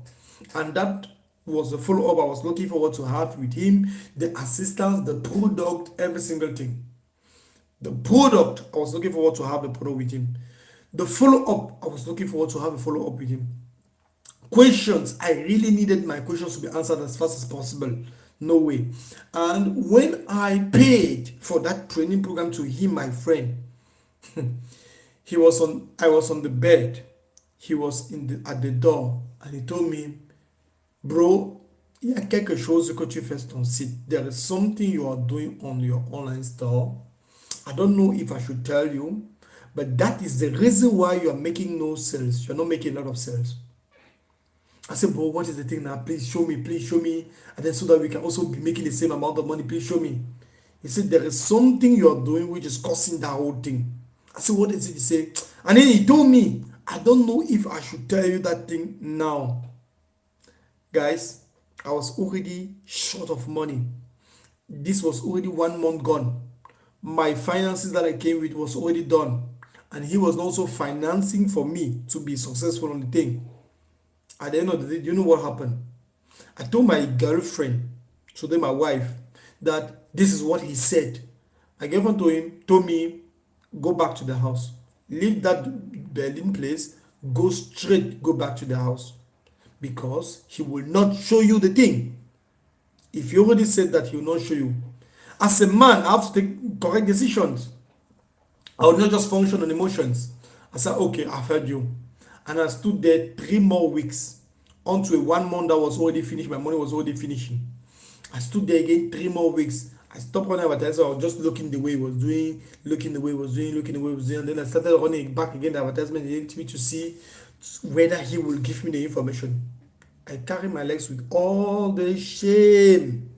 And that was the follow-up I was looking forward to have with him, the assistance, the product, every single thing. The product, I was looking forward to have a product with him. The follow-up, I was looking forward to have a follow-up with him. Questions, I really needed my questions to be answered as fast as possible. No way. And when I paid for that training program to him, my friend, I was on the bed. He was at the door, and he told me, bro, il y a quelque chose que tu fais sur ton site. There is something you are doing on your online store. I don't know if I should tell you, but that is the reason why you are making no sales. You're not making a lot of sales. I said, bro, what is the thing now? Please show me. And then so that we can also be making the same amount of money, please show me. He said, there is something you are doing which is causing that whole thing. I said, what is it? He said, and then he told me, I don't know if I should tell you that thing now. Guys, I was already short of money. This was already 1 month gone. My finances that I came with was already done. And he was also financing for me to be successful on the thing. At the end of the day, do you know what happened? I told my girlfriend, today my wife, that this is what he said. I gave on to him, told me, go back to the house. Leave that Berlin place, go back to the house. Because he will not show you the thing. If he already said that he will not show you. As a man, I have to take correct decisions. I will not just function on emotions. I said, okay, I've heard you. And I stood there 3 more weeks onto a 1 month that was already finished. My money was already finishing. I stood there again 3 more weeks. I stopped running advertising. I was just looking the way he was doing, looking the way he was doing, looking the way he was doing. And then I started running back again the advertisement to see whether he will give me the information. I carry my legs with all the shame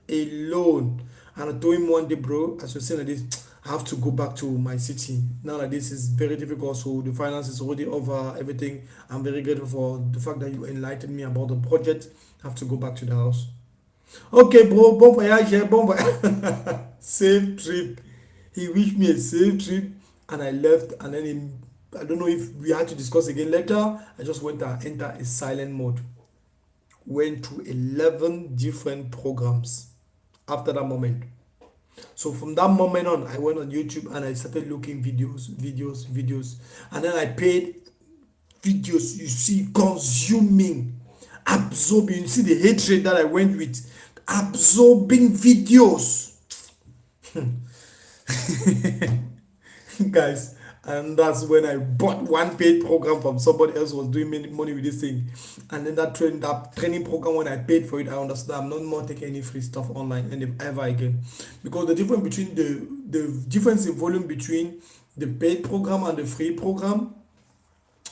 alone. And I told him one day, bro, as you're saying like this, I have to go back to my city. Now that this is very difficult, so the finance is already over everything. I'm very grateful for the fact that you enlightened me about the project. I have to go back to the house. Okay, bro, bon voyage, bon voyage. Safe trip. He wished me a safe trip and I left. And then I don't know if we had to discuss again later. I just went and entered a silent mode. Went through 11 different programs after that moment. So from that moment on, I went on YouTube and I started looking videos. And then I paid videos, you see, consuming, absorbing. You see the hatred that I went with, absorbing videos. Guys, and that's when I bought one paid program from somebody else who was doing money with this thing. And then that training program, when I paid for it, I understood I'm not more taking any free stuff online and ever again. Because the difference between the difference in volume between the paid program and the free program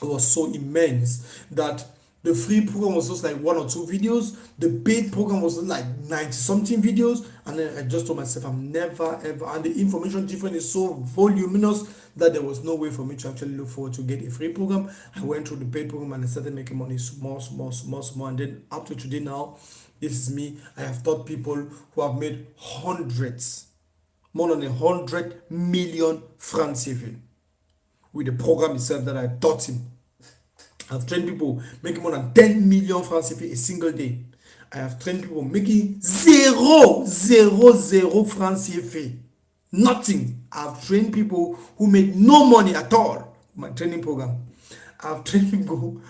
was so immense that the free program was just like 1 or 2 videos. The paid program was like 90 something videos. And then I just told myself, I'm never ever, and the information difference is so voluminous that there was no way for me to actually look forward to get a free program. I went through the paid program and I started making money small. And then up to today now, this is me. I have taught people who have made hundreds, more than 100 million francs CFA with the program itself that I taught him. I've trained people making more than 10 million francs CFA a single day. I have trained people making zero francs CFA. Nothing. I've trained people who made no money at all in my training program. I've trained people who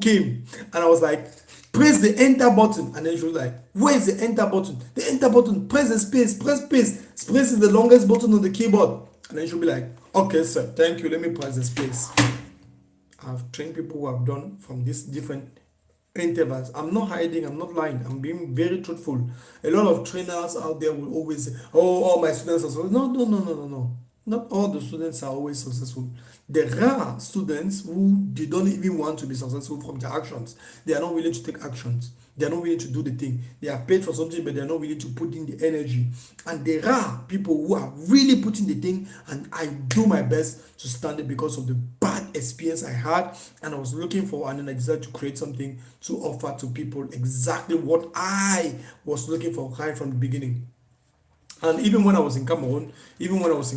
came and I was like, press the enter button. And then she was like, where's the enter button? The enter button, press the space, press space. Space is the longest button on the keyboard. And then she'll be like, okay, sir, thank you. Let me press the space. I've trained people who have done from these different intervals. I'm not hiding, I'm not lying, I'm being very truthful. A lot of trainers out there will always say, oh, all my students are successful. No. Not all the students are always successful. There are students who they don't even want to be successful from their actions. They are not willing to take actions. They are not willing to do the thing. They are paid for something, but they are not willing to put in the energy. And there are people who are really putting the thing, and I do my best to stand it because of the bad experience I had, and I was looking for, and then I decided to create something to offer to people exactly what I was looking for right from the beginning. And even when I was in Cameroon, it was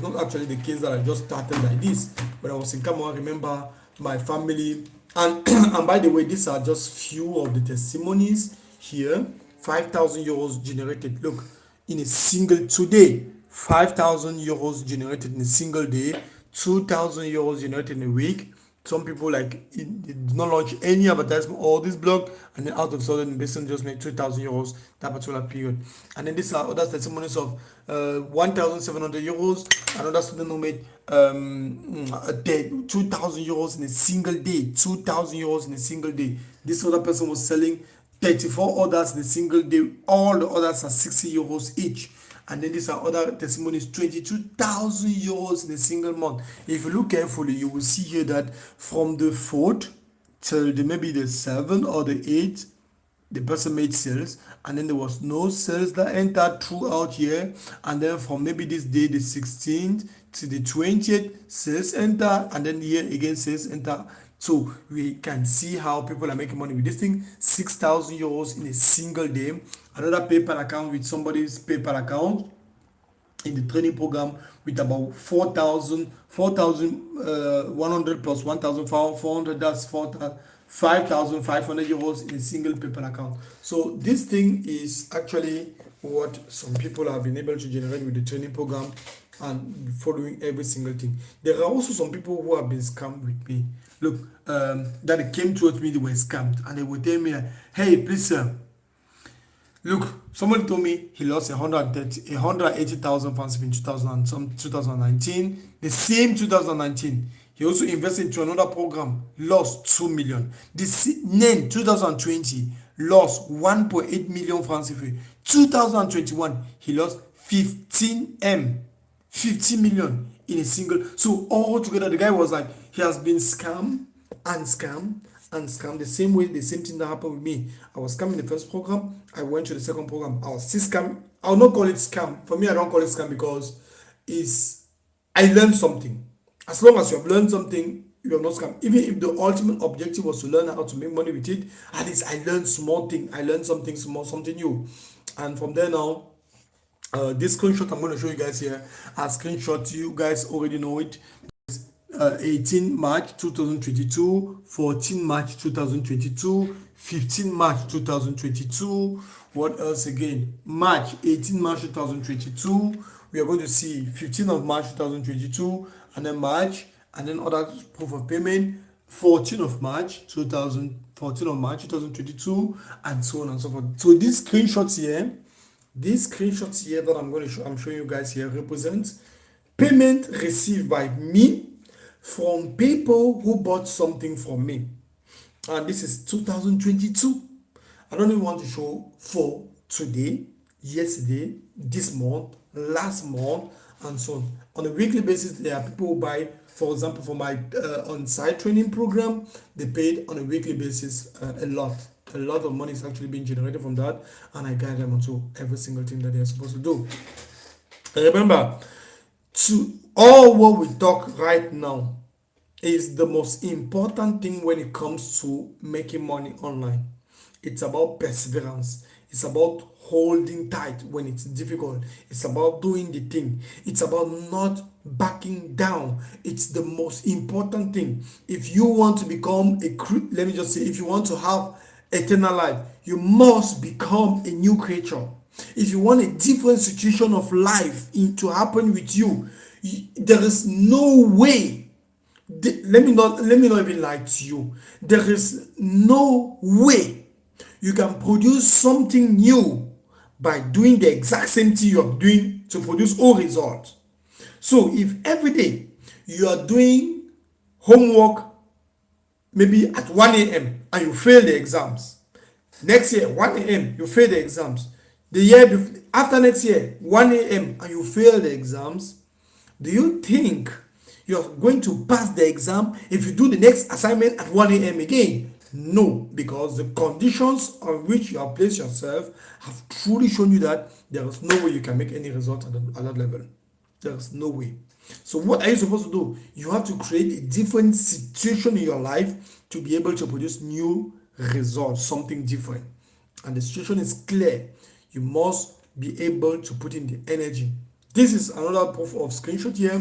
not actually the case that I just started like this. When I was in Cameroon, I remember my family, and and by the way, these are just few of the testimonies here. 5,000 euros generated. Look, in a single today, 5,000 euros generated in a single day, 2,000 euros generated in a week. Some people like it did not launch any advertisement or this blog, and then out of sudden the business just made 2,000 euros that particular period. And then these are other testimonies of 1,700 euros. Another student who made 2,000 euros in a single day. 2,000 euros in a single day. This other person was selling 34 orders in a single day. All the orders are 60 euros each. And then these are other testimonies, 22,000 euros in a single month. If you look carefully, you will see here that from the 4th till maybe the 7th or the 8th, the person made sales, and then there was no sales that entered throughout here. And then from maybe this day, the 16th to the 20th, sales enter, and then here again sales enter. So we can see how people are making money with this thing. 6,000 euros in a single day. Another PayPal account with somebody's PayPal account in the training program with about 4,100 plus 1,400. That's 5,500 euros in a single PayPal account. So this thing is actually what some people have been able to generate with the training program and following every single thing. There are also some people who have been scammed with me. Look, that came towards me, they were scammed, and they would tell me, hey, please, sir, Look, somebody told me he lost 180,000 pounds in 2000 and some 2019. The same 2019, he also invested into another program, lost 2 million. Then 2020 lost 1.8 million francs CFA. 2021 he lost 50 million in a single. So all together, the guy was like, he has been scammed and scammed and scammed. The same way, the same thing that happened with me. I was scammed in the first program. I went to the second program. I was still scam. I'll not call it scam. For me, I don't call it scam because I learned something. As long as you have learned something, you have not scam. Even if the ultimate objective was to learn how to make money with it, at least I learned small thing. I learned something small, something new. And from there now, this screenshot I'm going to show you guys here, a screenshot, you guys already know it. 18 March 2022, 14 March 2022, 15 March 2022. What else again? 18 March 2022. We are going to see 15 of March 2022, and then March, and then other proof of payment, 14 of March 2022, and so on and so forth. So these screenshots here that I'm showing you guys here represent payment received by me from people who bought something from me. And this is 2022. I don't even want to show for today, yesterday, this month, last month, and so on. On a weekly basis, there are people who buy, for example, for my on-site training program, they paid on a weekly basis a lot of money is actually being generated from that, and I guide them onto every single thing that they're supposed to do. And remember, to all what we talk right now is the most important thing when it comes to making money online. It's about perseverance. It's about holding tight when it's difficult. It's about doing the thing. It's about not backing down. It's the most important thing. If you want to become let me just say, if you want to have eternal life, you must become a new creature. If you want a different situation of life to happen with you, there is no way. Let me not even lie to you. There is no way you can produce something new by doing the exact same thing you're doing to produce all results. So if every day you are doing homework maybe at 1 a.m. and you fail the exams, next year 1 a.m. you fail the exams, the year after next year 1 a.m. and you fail the exams, do you think you're going to pass the exam if you do the next assignment at 1 a.m. again? No, because the conditions on which you have placed yourself have truly shown you that there is no way you can make any result at that level. There is no way. So what are you supposed to do? You have to create a different situation in your life to be able to produce new results, something different. And the situation is clear. You must be able to put in the energy. This is another proof of screenshot here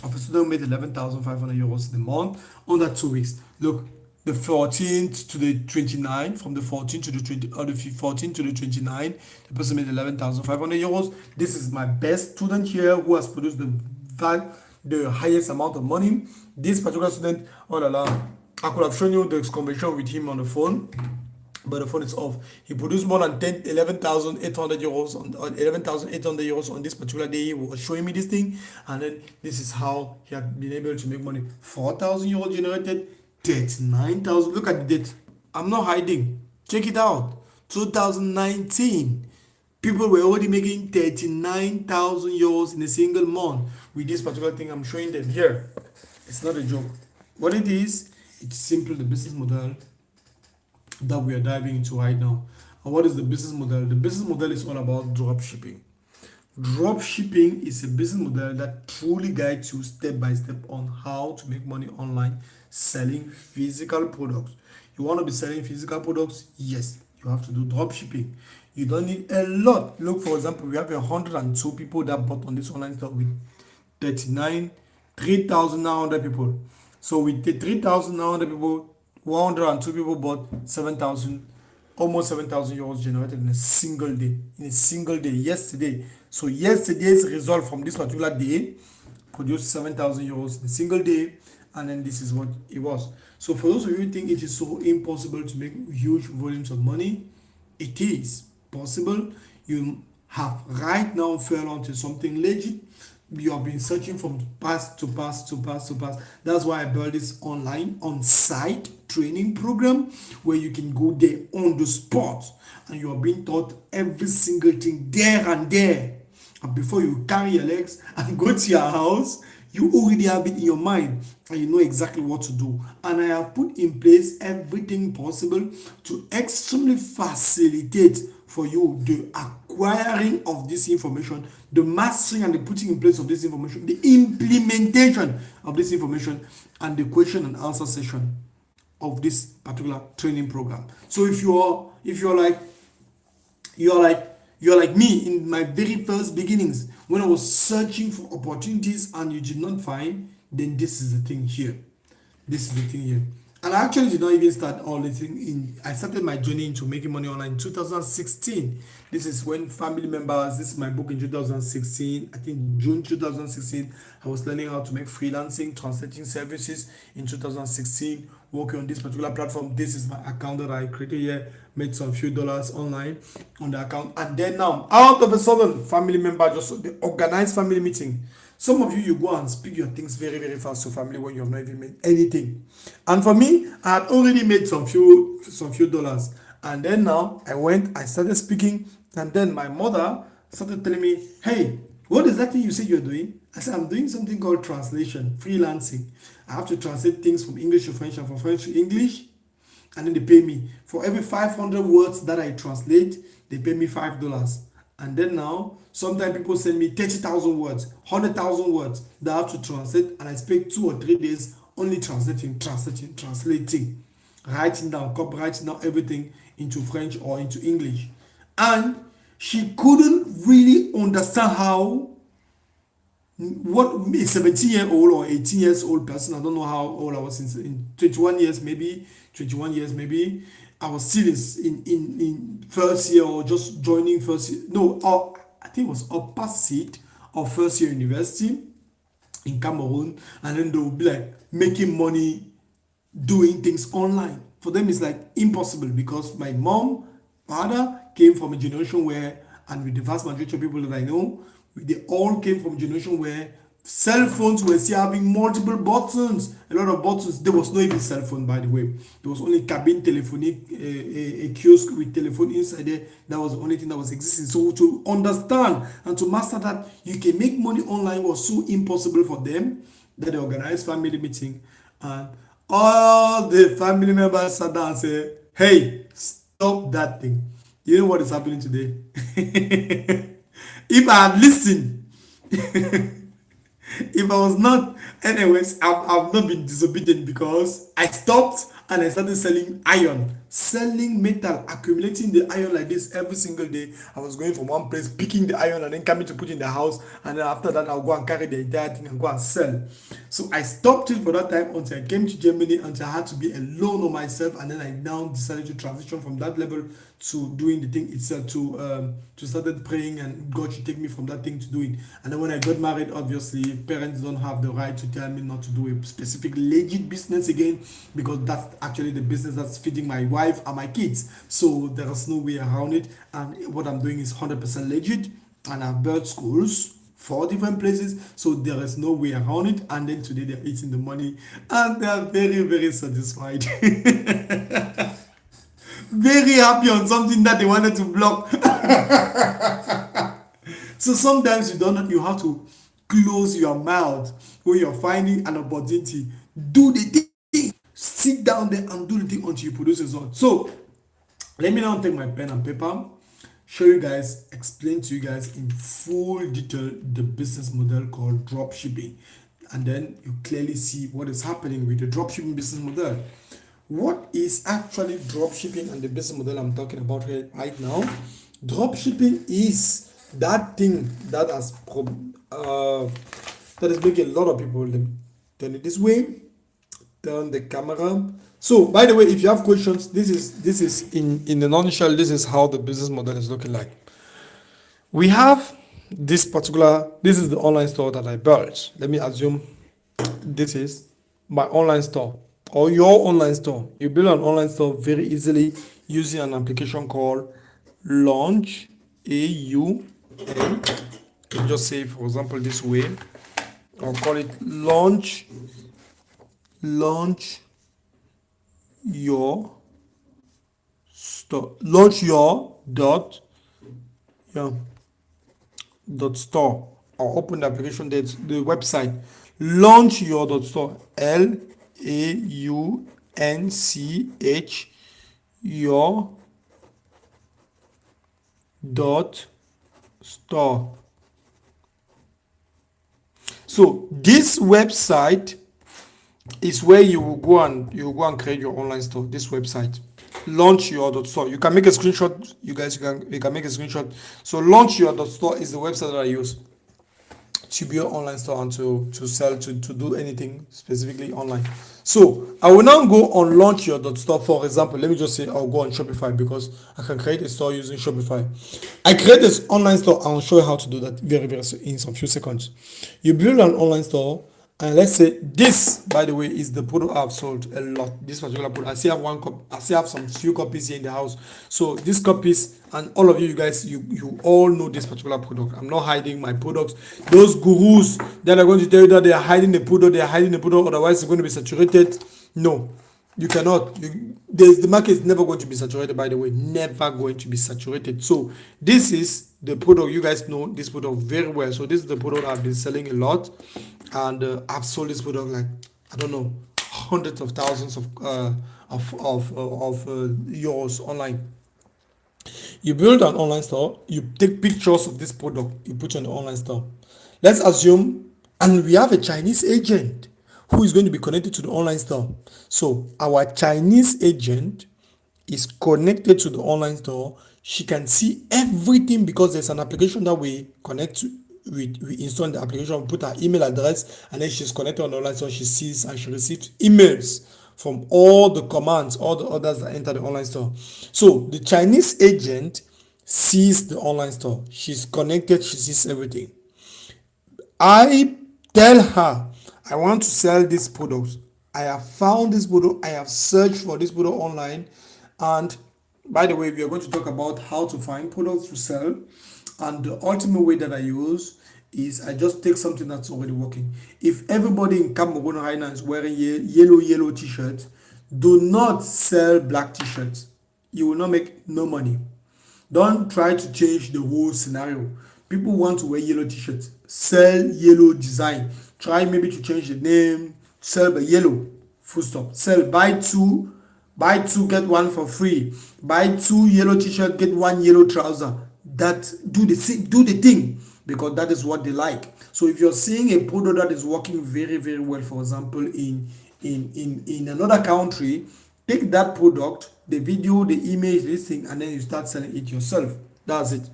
of a student who made 11,500 euros in a month under 2 weeks. Look, the 14th to the 29th, from the 14th to the 20, or the 14th to the 29th, the person made 11,500 euros. This is my best student here who has produced the highest amount of money. This particular student, oh la la, I could have shown you the conversation with him on the phone, but the phone is off. He produced more than 11,800 euros on 11,800 euros on this particular day. He was showing me this thing, and then this is how he had been able to make money. 4,000 euros generated, 39,000. Look at the date. I'm not hiding. Check it out. 2019. People were already making 39,000 euros in a single month with this particular thing I'm showing them here. It's not a joke. What it is, it's simply the business model that we are diving into right now. And what is the business model? The business model is all about dropshipping. Dropshipping is a business model that truly guides you step by step on how to make money online selling physical products. You want to be selling physical products? Yes, you have to do dropshipping. You don't need a lot. Look, for example, we have 102 people that bought on this online store with 3,900 people. So with the 3,900 people, 102 people bought 7,000, almost 7,000 euros generated in a single day. Yesterday. So yesterday's result from this particular day produced 7,000 euros in a single day, and then this is what it was. So for those of you who think it is so impossible to make huge volumes of money, it is. possible. You have right now fell onto something legit. You have been searching from past to past to past to past. That's why I built this online on-site training program where you can go there on the spot and you are being taught every single thing there and there. And before you carry your legs and go to your house, you already have it in your mind and you know exactly what to do. And I have put in place everything possible to extremely facilitate for you the acquiring of this information, the mastering and the putting in place of this information, the implementation of this information, and the question and answer session of this particular training program. So if you're like me in my very first beginnings, when I was searching for opportunities and you did not find, then this is the thing here. This is the thing here. And I actually did not even start all the thing I started my journey into making money online in 2016. This is when family members, this is my book in 2016, I think June 2016, I was learning how to make freelancing, translating services in 2016, working on this particular platform. This is my account that I created here, made some few dollars online on the account. And then now, out of a sudden, family member just, they organized family meeting. Some of you go and speak your things very, very fast to family when you have not even made anything. And for me, I had already made some few dollars. And then now I started speaking, and then my mother started telling me, hey, what is that thing you say you're doing? I said, I'm doing something called translation, freelancing. I have to translate things from English to French and from French to English. And then they pay me. For every 500 words that I translate, they pay me $5. And then now, sometimes people send me 30,000 words, 100,000 words that I have to translate, and I spend 2 or 3 days only translating, writing down, copywriting down everything into French or into English. And she couldn't really understand what a 17-year-old or 18 years old person, I don't know how old I was, in 21 years maybe, I was still in first year or just joining first year. No, I think it was upper seat of first year university in Cameroon, and then they will be like making money doing things online. For them, it's like impossible because my father came from a generation where, and with the vast majority of people that I know, they all came from a generation where cell phones were still having multiple buttons, a lot of buttons. There was no even cell phone, by the way. There was only cabin telephonic, a kiosk with telephone inside there. That was the only thing that was existing. So to understand and to master that you can make money online was so impossible for them that they organized family meeting, and all the family members sat down and said, hey, stop that thing. You know what is happening today? If I had listened, if I was not, anyways, I've not been disobedient because I stopped and I started selling metal, accumulating the iron like this every single day. I was going from one place, picking the iron and then coming to put in the house, and then after that I'll go and carry the entire thing and go and sell. So I stopped it for that time until I came to Germany, until I had to be alone on myself, and then I now decided to transition from that level to doing the thing itself, to started praying and God should take me from that thing to do it. And then when I got married, obviously parents don't have the right to tell me not to do a specific legit business again, because that's actually the business that's feeding my wife and my kids. So there is no way around it, and what I'm doing is 100% legit, and I've built schools 4 different places, so there is no way around it. And then today they're eating the money and they're very, very satisfied. Very happy on something that they wanted to block. So sometimes you have to close your mouth when you're finding an opportunity. Do the thing. Sit down there and do the thing until you produce results. So let me now take my pen and paper, show you guys, explain to you guys in full detail the business model called dropshipping, and then you clearly see what is happening with the dropshipping business model. What is actually dropshipping and the business model I'm talking about here right now? Dropshipping is that thing that is making a lot of people turn it this way, turn the camera. So by the way, if you have questions, this is in the nutshell, this is how the business model is looking like. We have this is the online store that I built. Let me assume this is my online store or your online store. You build an online store very easily using an application called launch, A-U-N, you can just say, for example, this way. I'll call it launch your store. Launch your dot store, or open the application, that's the website. Launch your dot store. Launch your dot store. So this website is where you will go and create your online store. This website, launch your dot store. You can make a screenshot. You guys can make a screenshot. So launch your dot store is the website that I use to build online store and to sell, to do anything specifically online. So I will now go on launch your dot store. For example, let me just say I'll go on Shopify, because I can create a store using Shopify. I create this online store. I'll show you how to do that very soon, in some few seconds. You build an online store, and let's say this, by the way, is the product I've sold a lot. This particular product, I still have one copy. I still have some few copies here in the house. So these copies, and all of you guys, you all know this particular product. I'm not hiding my products. Those gurus that are going to tell you that they are hiding the product, otherwise it's going to be saturated. No, you cannot. The market is never going to be saturated, by the way, never going to be saturated. So this is the product. You guys know this product very well. So this is the product I've been selling a lot, and I've sold this product like, I don't know, hundreds of thousands of euros online. You build an online store, you take pictures of this product, you put on the online store. Let's assume, and we have a Chinese agent who is going to be connected to the online store. So our Chinese agent is connected to the online store. She can see everything, because there's an application that we connect to. We install the application, we put her email address, and then she's connected on the online store. She sees and she receives emails from all the commands, all the orders that enter the online store. So the Chinese agent sees the online store. She's connected, she sees everything. I tell her, I want to sell this product. I have found this product, I have searched for this product online. And by the way, we are going to talk about how to find products to sell. And the ultimate way that I use is I just take something that's already working. If everybody in Cameroon right now is wearing yellow t-shirts, do not sell black t-shirts. You will not make no money. Don't try to change the whole scenario. People want to wear yellow t-shirts. Sell yellow design. Try maybe to change the name. Sell by yellow. Full stop. Sell buy two, get one for free. Buy 2 yellow t-shirts, get 1 yellow trouser. That do the thing, because that is what they like. So if you're seeing a product that is working very well, for example, in another country, take that product, the video, the image, this thing, and then you start selling it yourself. That's it.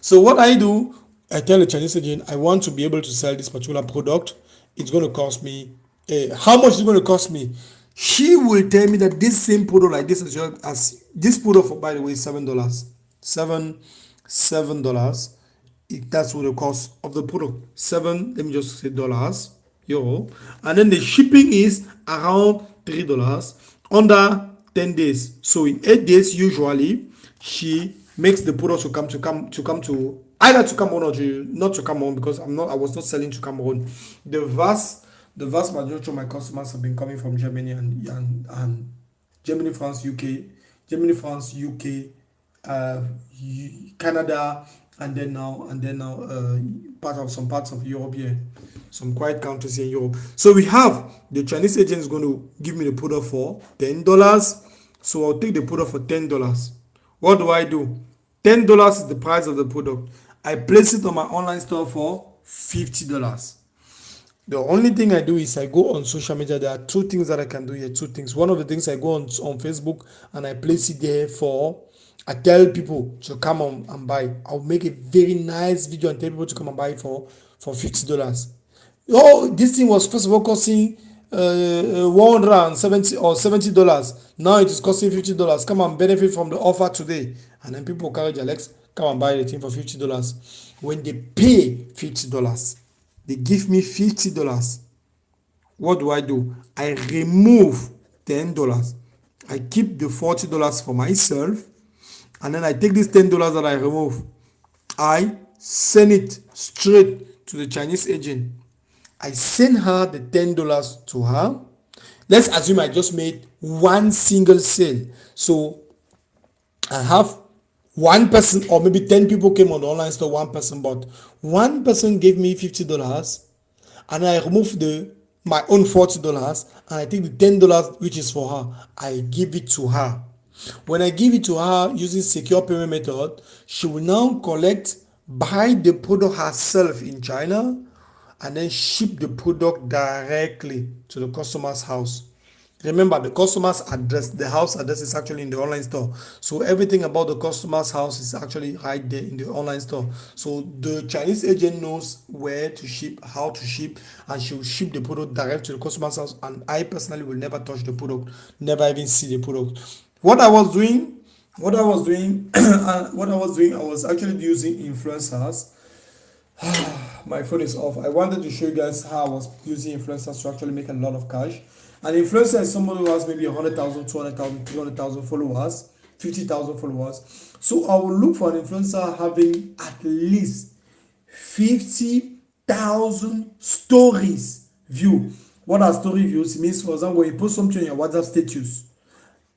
So what I do, I tell the Chinese agent, I want to be able to sell this particular product. It's going to cost me, how much is it going to cost me? She will tell me that this same product, like this, as this product, for, by the way, $7. $7. That's what the cost of the product. Let me just say dollars, euro, and then the shipping is around $3 under 10 days. So in 8 days, usually she makes the product to come to either to Cameroon or not to Cameroon, because I was not selling to Cameroon. The vast majority of my customers have been coming from Germany and Germany, France, UK, Canada, and then now some parts of Europe here, some quiet countries here in Europe. So we have the Chinese agent is going to give me the product for $10. So I'll take the product for $10. What do? $10 is the price of the product. I place it on my online store for $50. The only thing I do is I go on social media. There are 2 things that I can do here. 2 things. One of the things, I go on Facebook and I place it there I tell people to come on and buy. I'll make a very nice video and tell people to come and buy for $50. Oh, this thing was first of all costing $170 or $70. Now it is costing $50. Come and benefit from the offer today. And then people carry their legs, come and buy the thing for $50. When they pay $50, they give me $50. What do? I remove $10. I keep the $40 for myself, and then I take this $10 that I remove, I send it straight to the Chinese agent. I send her the $10 to her. Let's assume I just made one single sale. So I have one person, or maybe 10 people came on the online store, one person bought. One person gave me $50, and I remove my own $40, and I take the $10 which is for her. I give it to her. When I give it to her using secure payment method, she will now buy the product herself in China, and then ship the product directly to the customer's house. Remember, the customer's address, the house address is actually in the online store. So everything about the customer's house is actually right there in the online store. So the Chinese agent knows where to ship, how to ship, and she will ship the product direct to the customer's house. And I personally will never touch the product, never even see the product. What I was doing, I was actually using influencers. My phone is off. I wanted to show you guys how I was using influencers to actually make a lot of cash. An influencer is someone who has maybe 100,000, 200,000, 300,000 followers, 50,000 followers. So I will look for an influencer having at least 50,000 stories view. What are story views? It means, for example, when you post something on your WhatsApp status,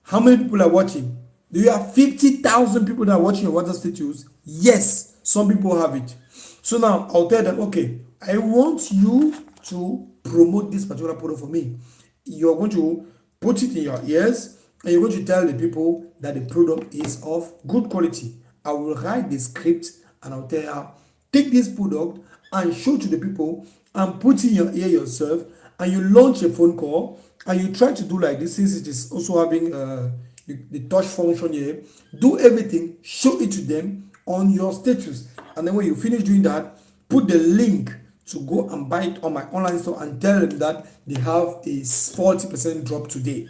how many people are watching? Do you have 50,000 people that are watching your WhatsApp status? Yes, some people have it. So now I'll tell them, okay, I want you to promote this particular product for me. You're going to put it in your ears, and you're going to tell the people that the product is of good quality. I will write the script, and I'll tell her, take this product and show to the people, and put in your ear yourself, and you launch a phone call, and you try to do like this, since it is also having the touch function here. Do everything, show it to them on your status, and then when you finish doing that, put the link to go and buy it on my online store, and tell them that they have a 40% drop today.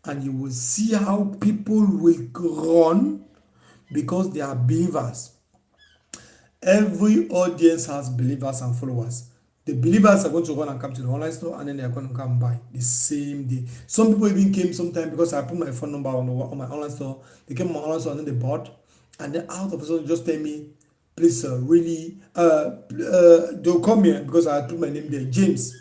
And you will see how people will run, because they are believers. Every audience has believers and followers. The believers are going to run and come to the online store, and then they are going to come and buy the same day. Some people even came sometime because I put my phone number on my online store. They came on my online store, and then they bought, and then out of a sudden just tell me, please sir, really, they'll come here because I put my name there, James.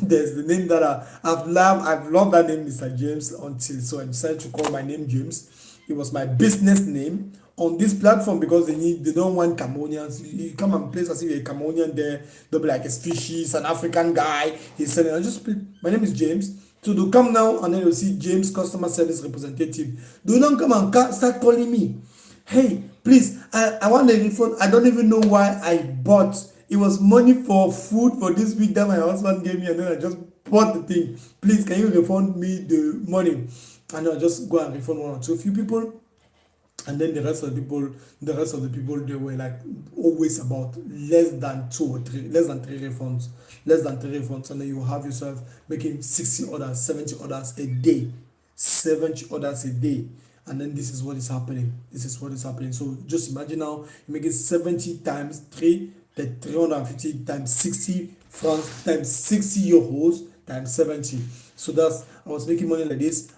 There's the name that I've loved that name, Mr. James, until so I decided to call my name James. It was my business name on this platform, because they don't want Cameroonians. You come and place as if you're a Cameroonian there, they'll be like, a species, an African guy. He's saying, I just put, my name is James. So they'll come now, and then you'll see James, customer service representative. Do not come and start calling me, hey, please, I want a refund. I don't even know why I bought. It was money for food for this week that my husband gave me, and then I just bought the thing. Please, can you refund me the money? And I'll just go and refund one or two few people. And then the rest of the people, they were like always about less than three refunds. And then you have yourself making 60 orders, 70 orders a day. 70 orders a day. And then this is what is happening. So just imagine now, you're making 70 times 3, the 350 times 60 francs times 60 euros times 70. So I was making money like this,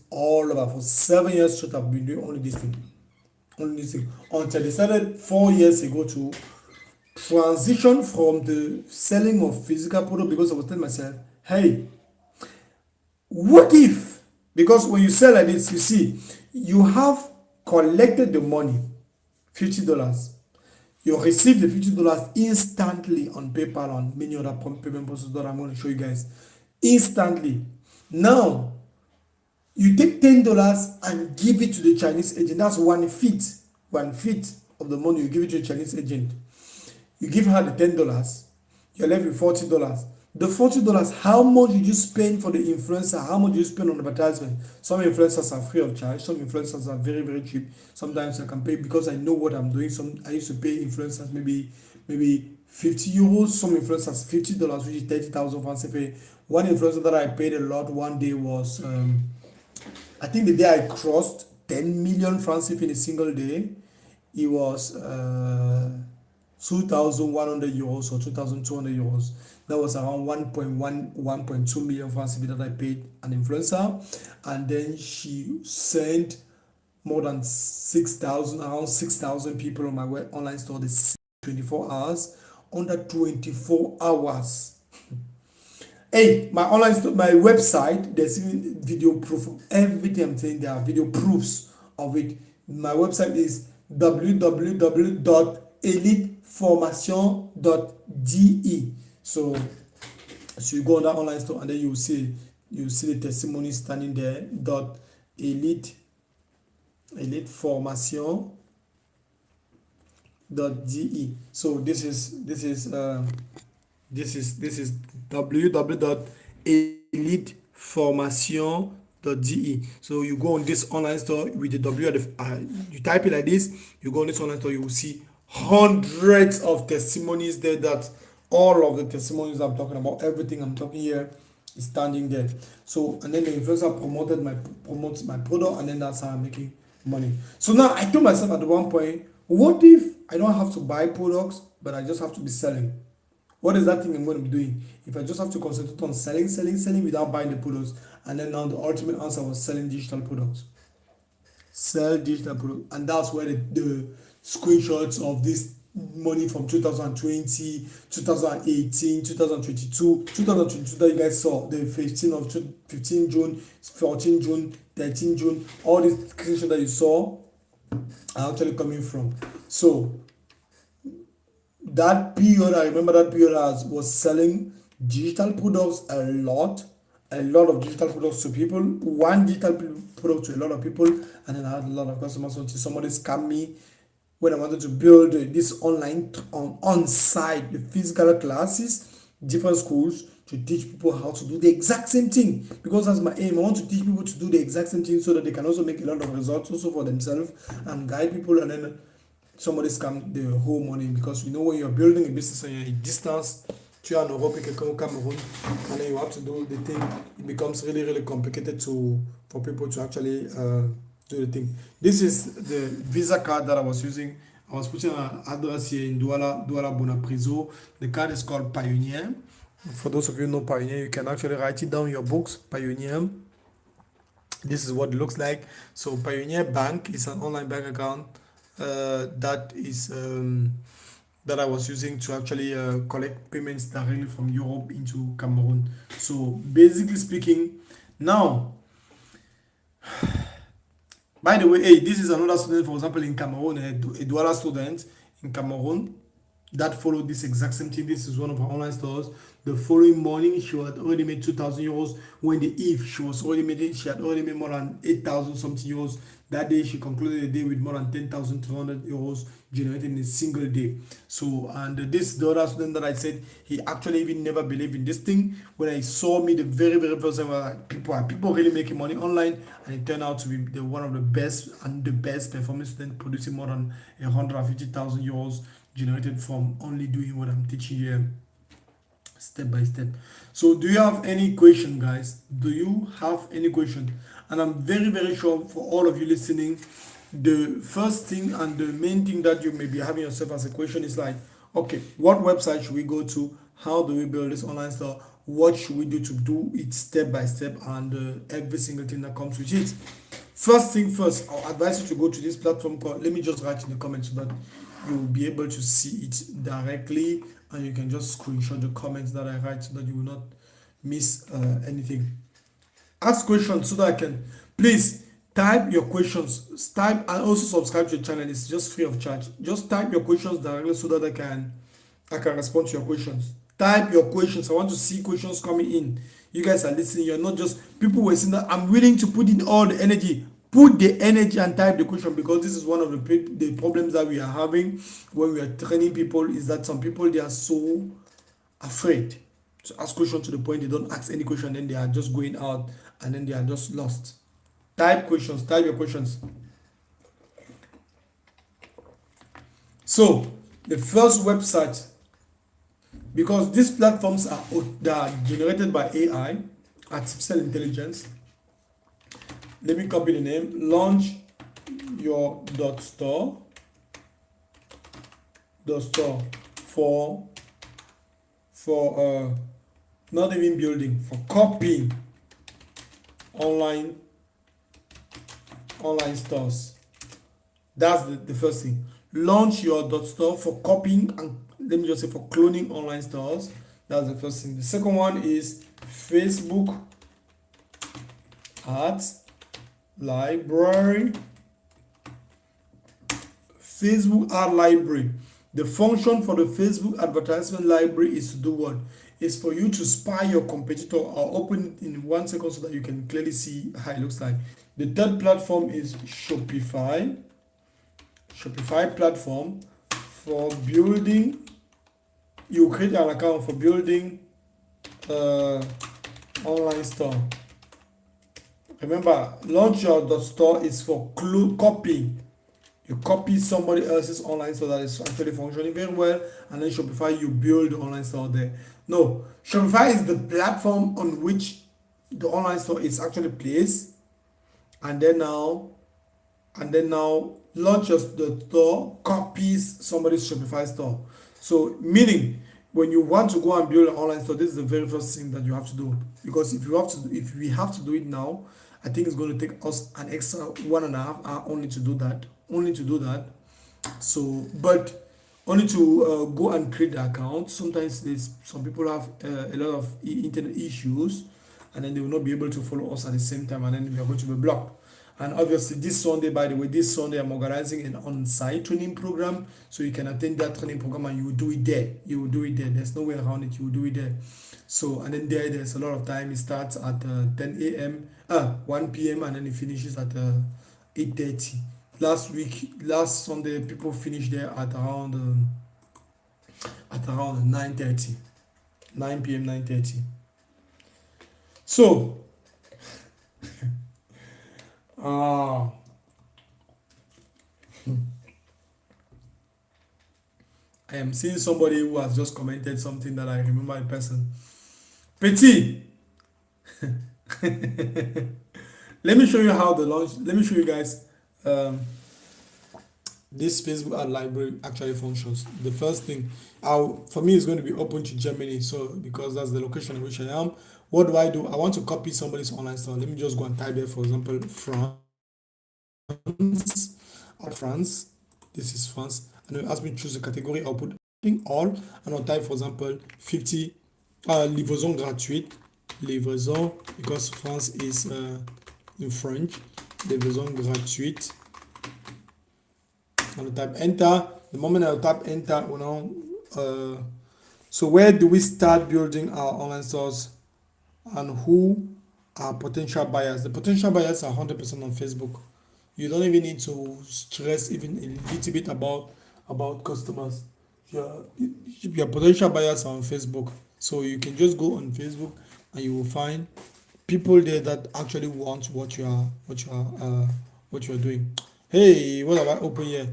all over. For 7 years straight, I've been doing only this thing. Until I decided 4 years ago to transition from the selling of physical product, because I was telling myself, hey, what if, because when you sell like this, you see, you have collected the money, $50. You receive the $50 instantly on PayPal, on many other payment processes that I'm going to show you guys. Instantly. Now, you take $10 and give it to the Chinese agent. That's 1/5. 1/5 of the money you give it to the Chinese agent. You give her the $10. You're left with $40. The $40, how much did you spend for the influencer? How much did you spend on advertisement? Some influencers are free of charge. Some influencers are very, very cheap. Sometimes I can pay because I know what I'm doing. I used to pay influencers maybe 50 euros. Some influencers $50, which is 30,000 francs. One influencer that I paid a lot one day was, I think the day I crossed 10 million francs in a single day, it was 2,100 euros or 2,200 euros. That was around 1.2 million francs that I paid an influencer, and then she sent more than 6,000, around 6,000 people on my online store. They see 24 hours, under 24 hours. Hey, my online store, my website, there's even video proof of everything I'm saying. There are video proofs of it. My website is www.eliteformation.de. So you go on that online store and then you see the testimony standing there. eliteformation.de. So this is www.eliteformation.de. So you go on this online store with the W you type it like this, you go on this online store, you will see hundreds of testimonies there. That all of the testimonies I'm talking about, everything I'm talking here is standing there. So and then the influencer promotes my product, and then that's how I'm making money. So now I told myself at one point, what if I don't have to buy products, but I just have to be selling? What is that thing I'm going to be doing if I just have to concentrate on selling without buying the products? And then now the ultimate answer was selling digital products. Sell digital products. And that's where the screenshots of this money from 2020, 2018, 2022 that you guys saw, the 15 June, 14 June, 13 June, all these screenshots that you saw are actually coming from. So that period, I remember that period was selling digital products a lot of digital products to people, one digital product to a lot of people, and then I had a lot of customers until somebody scammed me when I wanted to build this online on-site, the physical classes, different schools, to teach people how to do the exact same thing, because that's my aim. I want to teach people to do the exact same thing so that they can also make a lot of results also for themselves and guide people, and then somebody scam the whole money. Because when you're building a business and you're in distance, tu es en Europe et quelqu'un au Cameroon, and then you have to do the thing, it becomes really, really complicated for people to actually do the thing. This is the Visa card that I was using. I was putting an address here in Douala Buea Schools. The card is called Pioneer. For those of you who know Pioneer, you can actually write it down in your books. Pioneer. This is what it looks like. So Pioneer Bank is an online bank account that I was using to actually collect payments directly from Europe into Cameroon. So basically speaking, now, by the way, hey, this is another student, for example, in Cameroon, a Douala student in Cameroon that followed this exact same thing. This is one of our online stores. The following morning, she had already made 2,000 euros. When the eve, she had already made more than 8,000 something euros. That day, she concluded the day with more than 10,200 euros generated in a single day. So, and the other student that I said, he actually even never believed in this thing. When I saw me the very, very first time, like, people really making money online, and it turned out to be one of the best performing student, producing more than 150,000 euros generated from only doing what I'm teaching here step by step. So do you have any question, guys? Do you have any question? And I'm very, very sure for all of you listening, the first thing and the main thing that you may be having yourself as a question is like, okay, what website should we go to? How do we build this online store? What should we do to do it step by step, and every single thing that comes with it? First thing first, I'll advise you to go to this platform called, let me just write in the comments so that you'll be able to see it directly, and you can just screenshot the comments that I write so that you will not miss anything. Ask questions so that I can, please type your questions, type, and also subscribe to the channel. It's just free of charge. Just type your questions directly so that I can respond to your questions. Type your questions. I want to see questions coming in. You guys are listening. You're not just people were saying that I'm willing to put in all the energy. Put the energy and type the question, because this is one of the problems that we are having when we are training people, is that some people, they are so afraid to ask questions to the point they don't ask any question, then they are just going out and then they are just lost. Type questions, type your questions. So the first website, because these platforms are generated by AI, artificial intelligence. Let me copy the name. Launch your .store for not even building, for copying online stores. That's the first thing. Launch your .store for copying and, let me just say, for cloning online stores. That's the first thing. The second one is Facebook Ads Library. Facebook Ad Library. The function for the Facebook advertisement library is to do what? Is for you to spy your competitor or open it in 1 second so that you can clearly see how it looks like. The third platform is Shopify. Shopify platform for building. You create an account for building online store. Remember, launch your .store is for copying. You copy somebody else's online store that is actually functioning very well, and then Shopify, you build the online store there. No, Shopify is the platform on which the online store is actually placed, and then now launch the store copies somebody's Shopify store. So meaning, when you want to go and build an online store, this is the very first thing that you have to do. Because if we have to do it now, I think it's going to take us an extra 1.5 hours only to do that. So, but only to go and create the account. Sometimes some people have a lot of internet issues, and then they will not be able to follow us at the same time, and then we are going to be blocked. And obviously, this Sunday, by the way, I'm organizing an on-site training program, so you can attend that training program and you will do it there. There's no way around it. You will do it there. So, and then there's a lot of time. It starts at 10 a.m., 1 p.m., and then it finishes at 8:30. Last Sunday, people finished there at around 9:30, 9 p.m., 9:30. So, I am seeing somebody who has just commented something that I remember in person. Petit, let me show you how the launch. Let me show you guys this Facebook ad library actually functions. The first thing, for me, is going to be open to Germany. So because that's the location in which I am. What do? I want to copy somebody's online store. Let me just go and type there, for example, France. This is France, and it asks me to choose a category. I'll put all, and I'll type, for example, 50 livraison gratuite. Livraison, because France is in French. Livraison gratuite. I'll type enter. The moment I'll tap enter, so where do we start building our online stores, and who are potential buyers? The potential buyers are 100% on Facebook. You don't even need to stress even a little bit about customers. Your potential buyers are on Facebook, so you can just go on Facebook and you will find people there that actually want what you are doing. Hey, what have I opened here?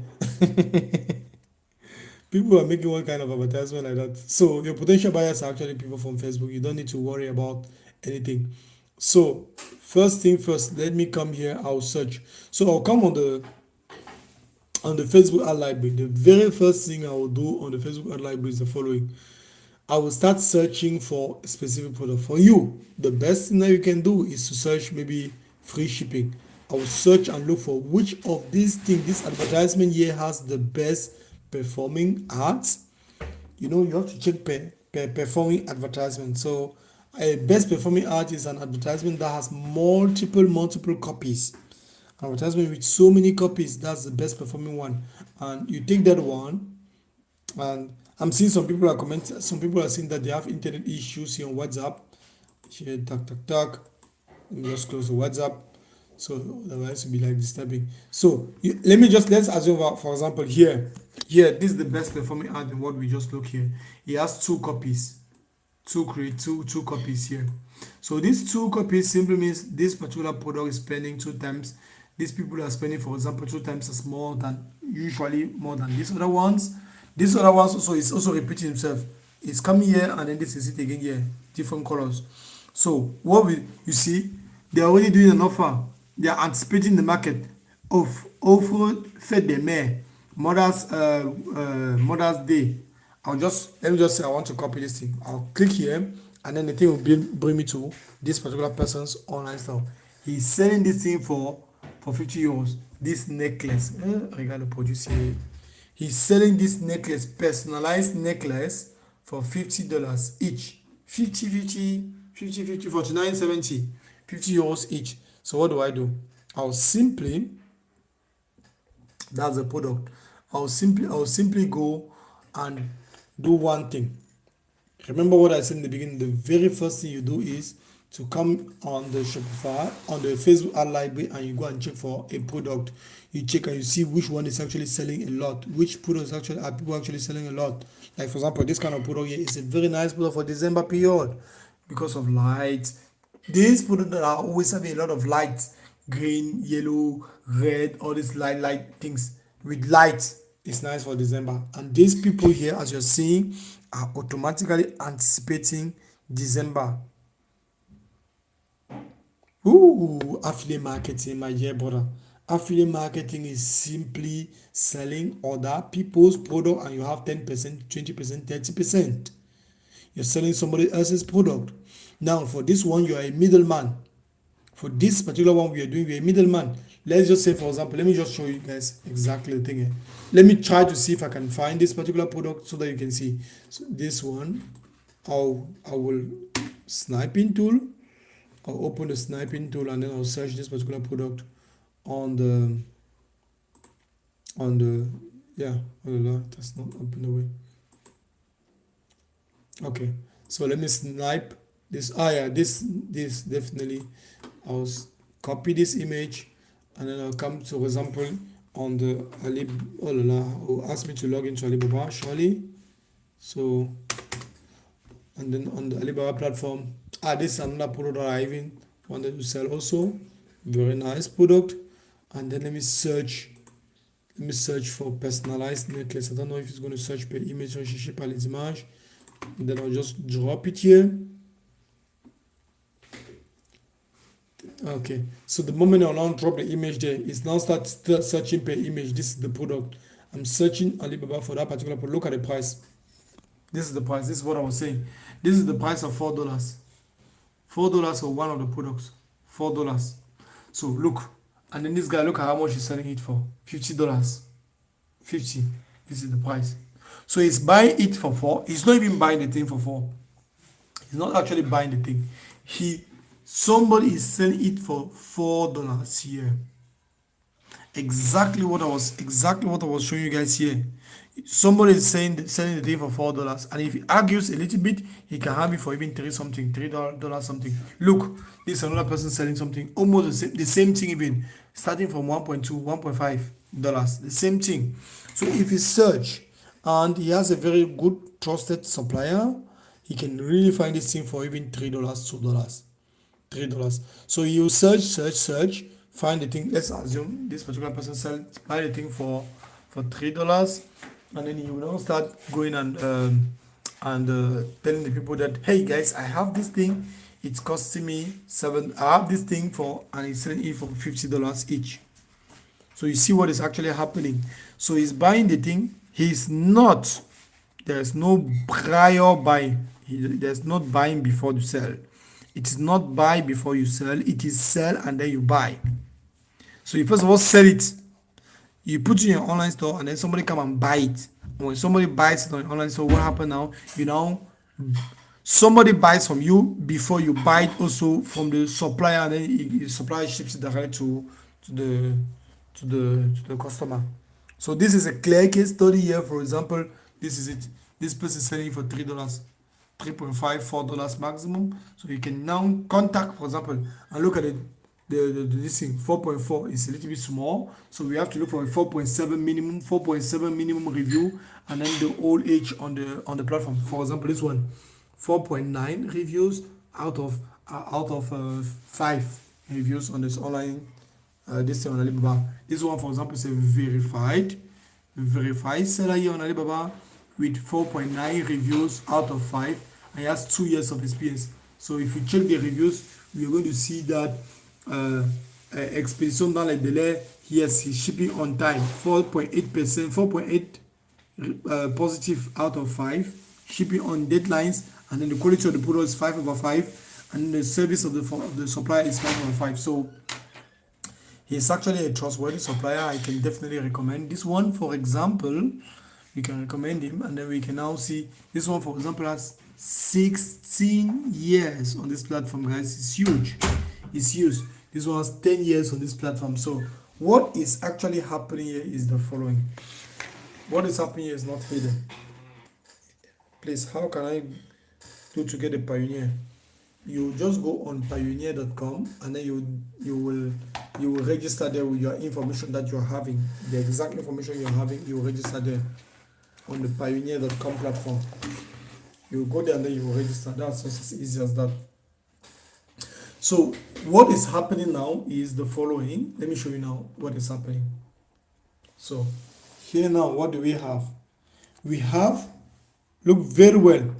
People are making one kind of advertisement like that. So your potential buyers are actually people from Facebook. You don't need to worry about anything. So first thing first, let me come here. I'll search. So I'll come on the Facebook ad library. The very first thing I will do on the Facebook ad library is the following. I will start searching for a specific product. For you, the best thing that you can do is to search maybe free shipping. I will search and look for which of these things, this advertisement here has the best performing ads. You have to check performing advertisement. So a best performing ad is an advertisement that has multiple copies. Advertisement with so many copies, that's the best performing one. And you take that one, and I'm seeing some people are commenting. Some people are saying that they have internet issues here on WhatsApp. Here, Let me just close the WhatsApp. So otherwise it'll be like disturbing. So let's assume, for example, here, this is the best performing ad in what we just look here. It has 2 copies. Two copies here. So these 2 copies simply means this particular product is spending 2 times. These people are spending, for example, 2 times as more than these other ones. These other ones also is also repeating himself. It's coming here, and then this is it again here, different colors. So you see, they're already doing an offer. They are anticipating the market of offer fête des mères, Mother's Day. Let me just say I want to copy this thing. I'll click here, and then the thing will bring me to this particular person's online store. He's selling this thing for for 50 euros. This necklace, regarde le produit, c'est. He's selling this necklace, personalized necklace, for $50 each. 49.70, 50 euros each. So what do? I'll simply, that's the product. I'll simply go and do one thing. Remember what I said in the beginning, the very first thing you do is to come on the Shopify, on the Facebook ad library, and you go and check for a product. You check and you see which one is actually selling a lot, which products actually are people actually selling a lot. Like for example, this kind of product here is a very nice product for December period because of light. These products that are always having a lot of light, green, yellow, red, all these light things with light. It's nice for December. And these people here, as you're seeing, are automatically anticipating December. Ooh, affiliate marketing, my dear brother. Affiliate marketing is simply selling other people's product and you have 10%, 20%, 30%. You're selling somebody else's product. Now, for this one, you are a middleman. For this particular one we are doing, we are a middleman. Let's just say, for example, let me just show you guys exactly the thing here. Let me try to see if I can find this particular product so that you can see. So this one, I will sniping tool. I'll open the sniping tool and then I'll search this particular product on the yeah, oh, that's not open the way. Okay, so let me snipe this. This definitely. I'll copy this image and then I'll come to, for example, on the will ask me to log into Alibaba surely. So, and then on the Alibaba platform, this is another product that I even wanted to sell also. Very nice product. And then let me search for personalized necklace. I don't know if it's going to search per image or chercher par les images. And then I'll just drop it here. Okay, so the moment I now drop the image there, it's now start searching per image. This is the product. I'm searching Alibaba for that particular product. Look at the price. This is the price. This is what I was saying. This is the price of $4. $4 for one of the products. $4. So look, and then this guy, look at how much he's selling it for. $50. 50. This is the price. So he's buying it for 4. He's not even buying the thing for 4. He's not actually buying the thing. Somebody is selling it for $4 here. Exactly what I was showing you guys here. Somebody is selling the thing for $4, and if he argues a little bit, he can have it for even $3 something. Look, this is another person selling something almost the same thing, even starting from $1.2, $1.5, the same thing. So if you search and he has a very good trusted supplier, he can really find this thing for even $3, $2. $3. So you search, find the thing. Let's assume this particular person buy the thing for $3, and then you will now start going and telling the people that, hey guys, I have this thing. It's costing me $7. I have this thing and he's selling it for $50 each. So you see what is actually happening. So he's buying the thing. There's no prior buying. There's not buying before you sell. It is not buy before you sell. It is sell and then you buy. So you first of all sell it. You put it in your online store and then somebody come and buy it. When somebody buys it on your online store, what happens now? Somebody buys from you before you buy it also from the supplier, and then the supplier ships it directly to the customer. So this is a clear case study here. For example, this is it. This person is selling for $3. $3.5, $4 maximum. So you can now contact, for example, and look at this thing. 4.4 is a little bit small, so we have to look for a 4.7 minimum review, and then the old age on the platform. For example, this one, 4.9 reviews out of 5 reviews on this online this thing on Alibaba. This one, for example, is a verified seller here on Alibaba with 4.9 reviews out of 5, and he has 2 years of experience. So if you check the reviews, we are going to see that expedition dans les délais, yes, he's shipping on time, 4.8 positive out of 5, shipping on deadlines, and then the quality of the product is 5/5, and the service of the supplier is 5/5. So He's actually a trustworthy supplier. I can definitely recommend this one. For example, we can recommend him, and then we can now see this one. For example, has 16 years on this platform, guys. It's huge. It's huge. This one has 10 years on this platform. So what is actually happening here is the following. What is happening here is not hidden. Please, how can I do to get a pioneer? You just go on pioneer.com, and then you will register there with your information that you're having, the exact information you're having. You will register there on the pioneer.com platform. You go there and then you will register. That's just as easy as that. So what is happening now is the following. Let me show you now what is happening. So here now, what do we have? We have, look very well.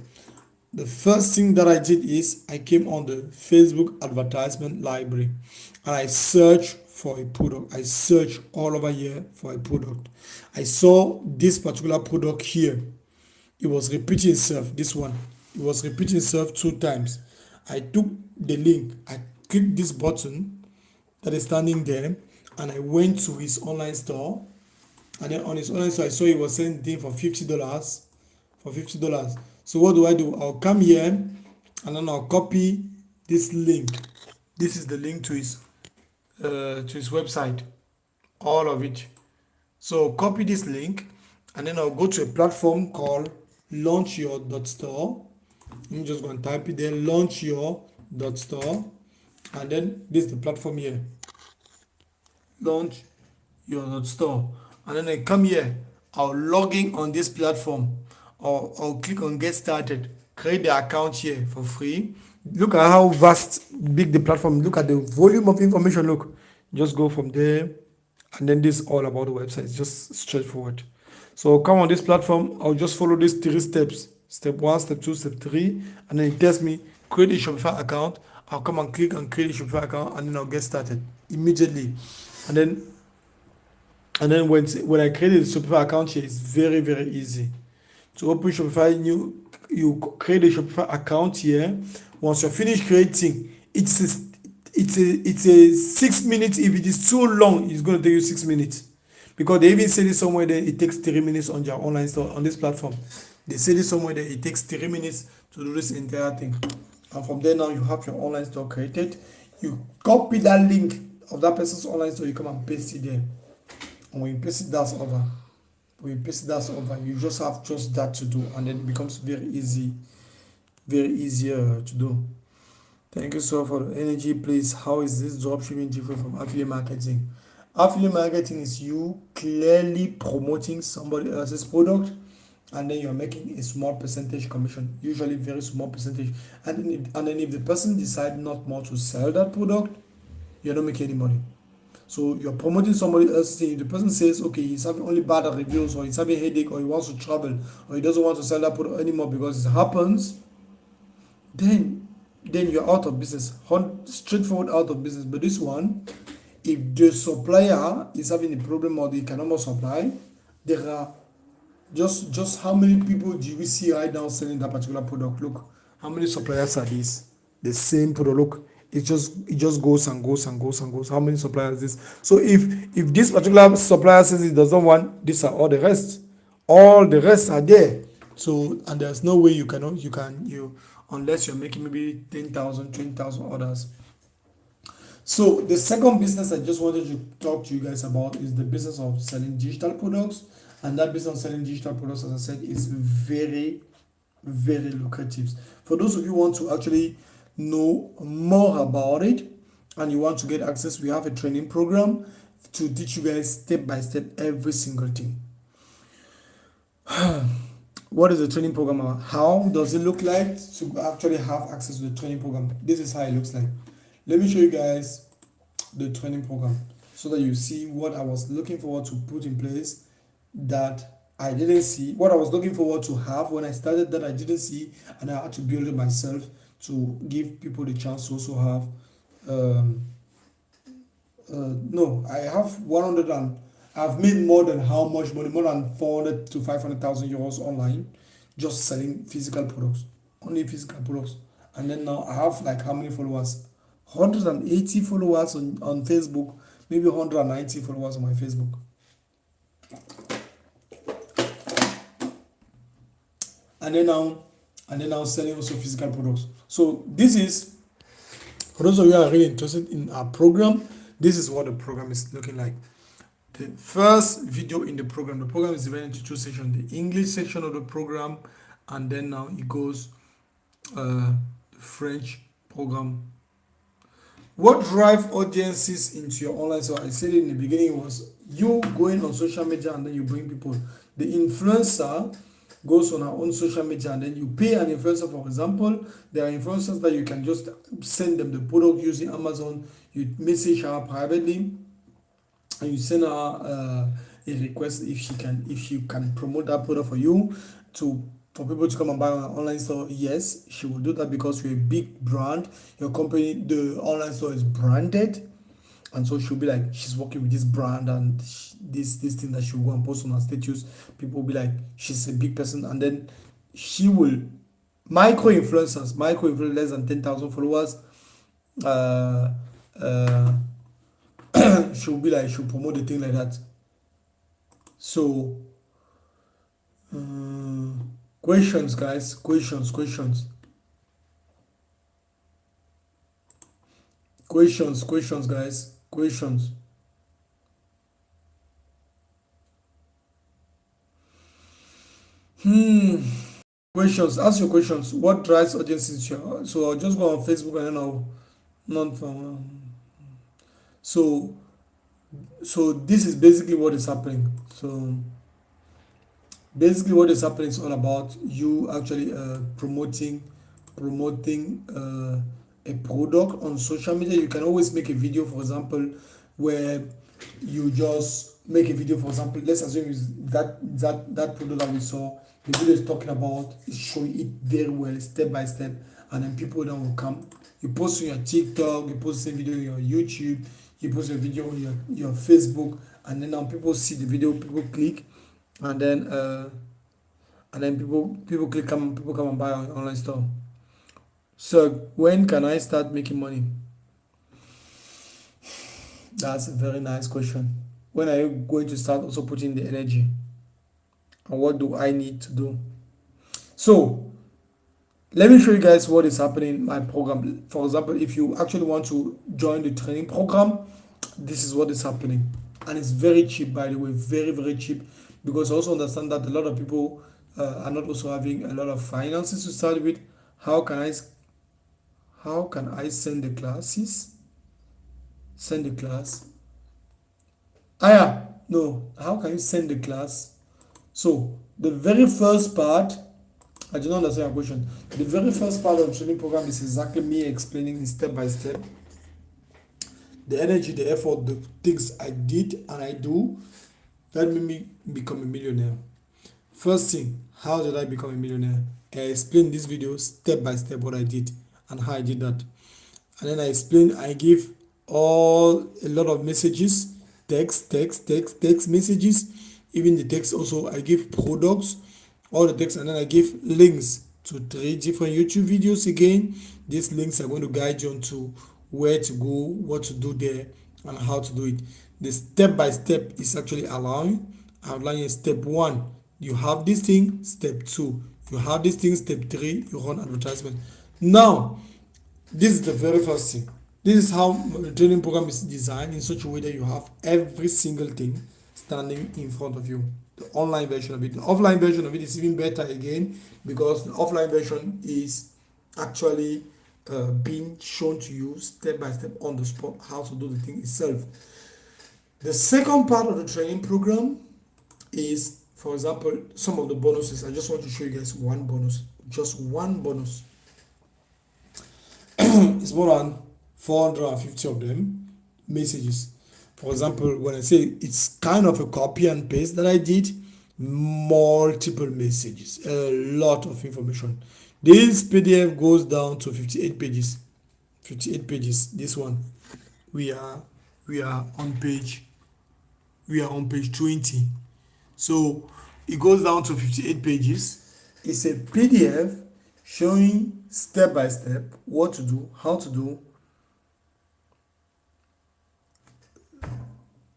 The first thing that I did is I came on the Facebook advertisement library and I searched for a product. I searched all over here for a product. I saw this particular product here. It was repeating itself, this one. It was repeating itself 2 times. I took the link, I clicked this button that is standing there, and I went to his online store. And then on his online store, I saw he was selling thing for $50. For $50. So what do? I'll come here and then I'll copy this link. This is the link to his website, all of it. So copy this link, and then I'll go to a platform called launchyour.store. Let me just go and type it there, launchyour.store, and then this is the platform here, launchyour.store, and then I come here, I'll log in on this platform, or I'll click on get started, create the account here for free. Look at how big the platform, look at the volume of information. Look, just go from there, and then this is all about the website. It's just straightforward. So come on this platform, I'll just follow these 3 steps. Step 1, step 2, step 3, and then it tells me create a Shopify account. I'll come and click on create a Shopify account, and then I'll get started immediately. And then when I created a Shopify account here, it's very, very easy to open Shopify. You create a Shopify account here. Once you're finished creating, it's a 6 minutes. If it is too long, it's going to take you 6 minutes, because they even say this somewhere that it takes 3 minutes on your online store on this platform. They say this somewhere that it takes 3 minutes to do this entire thing. And from there now you have your online store created. You copy that link of that person's online store, you come and paste it there. And when you paste it, that's over. You just have just that to do, and then it becomes very easier to do. Thank you so much for the energy. Please, how is this dropshipping different from affiliate marketing? Affiliate marketing is you clearly promoting somebody else's product, and then you're making a small percentage commission, usually very small percentage. And then if the person decides not more to sell that product, you're not making any money. So you're promoting somebody else's thing. If the person says, okay, he's having only bad reviews, or he's having a headache, or he wants to travel, or he doesn't want to sell that product anymore because it happens, then you're out of business, straightforward out of business. But this one, if the supplier is having a problem or they cannot more supply, there are just how many people do we see right now selling that particular product? Look, how many suppliers are these? The same product. Look, it just goes and goes and goes and goes. How many suppliers is this? So if this particular supplier says it doesn't want, these are all the rest. All the rest are there. So, and there's no way you unless you're making maybe 10,000, 20,000 orders. So the second business I just wanted to talk to you guys about is the business of selling digital products. And that business of selling digital products, as I said, is very, very lucrative. For those of you who want to actually know more about it and you want to get access, we have a training program to teach you guys step by step every single thing. What is the training program about? How does it look like to actually have access to the training program? This is how it looks like. Let me show you guys the training program so that you see what I was looking forward to put in place that I didn't see, what I was looking forward to have when I started that I didn't see, and I had to build it myself to give people the chance to also have I have 100 and I've made more than how much money? More than 400 to 500,000 euros online, just selling physical products, only physical products. And then now I have like how many followers? 180 followers on Facebook, maybe 190 followers on my Facebook. And then now selling also physical products. So this is, for those of you who are really interested in our program, this is what the program is looking like. The first video in the program is divided into two sections: the English section of the program, and then now it goes the French program. What drive audiences into your online store? I said it in the beginning, was you going on social media and then you bring people. The influencer goes on our own social media and then you pay an influencer. For example, there are influencers that you can just send them the product using Amazon. You message her privately and you send her a request if she can promote that product for you, for people to come and buy on an online store. Yes, she will do that because you're a big brand. Your company, the online store, is branded, and so she'll be like, she's working with this brand, and this thing that she'll go and post on her status. People will be like, she's a big person, and then she will micro influencers less than 10,000 followers. She'll be like, she'll promote the thing like that. So questions, guys. Questions. Guys. Questions. Questions. Ask your questions. What drives audiences here? So I'll just go on Facebook and then I'll not so this is basically what is happening. So basically what is happening is all about you actually promoting a product on social media. You can always make a video, for example, where you just make a video. For example, let's assume is that product that we saw, the video is talking about, is showing it very well, step by step, and then people then will come. You post on your TikTok, you post the video on your YouTube, you post a video on your Facebook, and then now people see the video, people click, and then people click, people come and buy on online store. So when can I start making money? That's a very nice question. When are you going to start also putting the energy? And what do I need to do? So let me show you guys what is happening in my program. For example, if you actually want to join the training program, this is what is happening. And it's very cheap, by the way, very, very cheap. Because I also understand that a lot of people are not also having a lot of finances to start with. How can I send the classes? Send the class. No. How can you send the class? So the very first part, I do not understand your question. The very first part of the training program is exactly me explaining step by step the energy, the effort, the things I did and I do that made me become a millionaire. First thing, how did I become a millionaire? I explained this video step by step what I did and how I did that. And then I give a lot of messages, text messages, even the text also, I give products, all the text, and then I give links to 3 different YouTube videos again. These links are going to guide you onto where to go, what to do there, and how to do it. The step by step is actually outlining step 1. You have this thing, step 2. You have this thing, step 3. You run advertisement. Now, this is the very first thing. This is how the training program is designed in such a way that you have every single thing standing in front of you. The online version of it. The offline version of it is even better again, because the offline version is actually being shown to you step by step on the spot how to do the thing itself. The second part of the training program is, for example, some of the bonuses. I just want to show you guys one bonus. Just one bonus. It's more than 450 of them messages. For example, when I say it's kind of a copy and paste that I did, multiple messages, a lot of information. This PDF goes down to 58 pages. 58 pages. This one, we are on page 20. So it goes down to 58 pages. It's a PDF showing step by step what to do, how to do.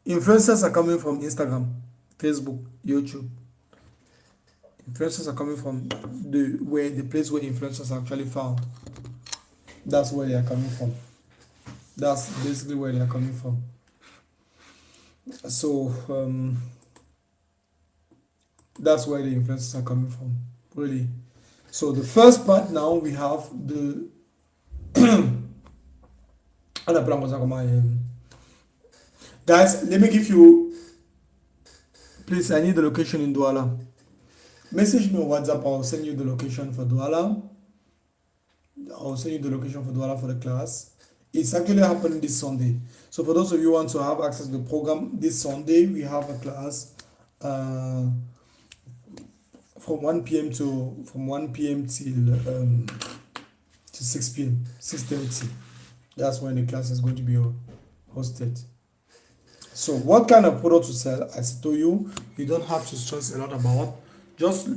Influencers are coming from Instagram, Facebook, YouTube. Influencers are coming from the place where influencers are actually found. That's where they are coming from. That's basically where they are coming from. So that's where the influencers are coming from, really. So the first part now we have the guys, let me give you, please, I need the location in Douala. Message me on WhatsApp, I'll send you the location for Douala. I'll send you the location for Douala for the class. It's actually happening this Sunday. So for those of you who want to have access to the program, this Sunday we have a class from 1 p.m. till 6 p.m. 6:30. That's when the class is going to be hosted. So what kind of product to sell? As I told you, you don't have to stress a lot about. Just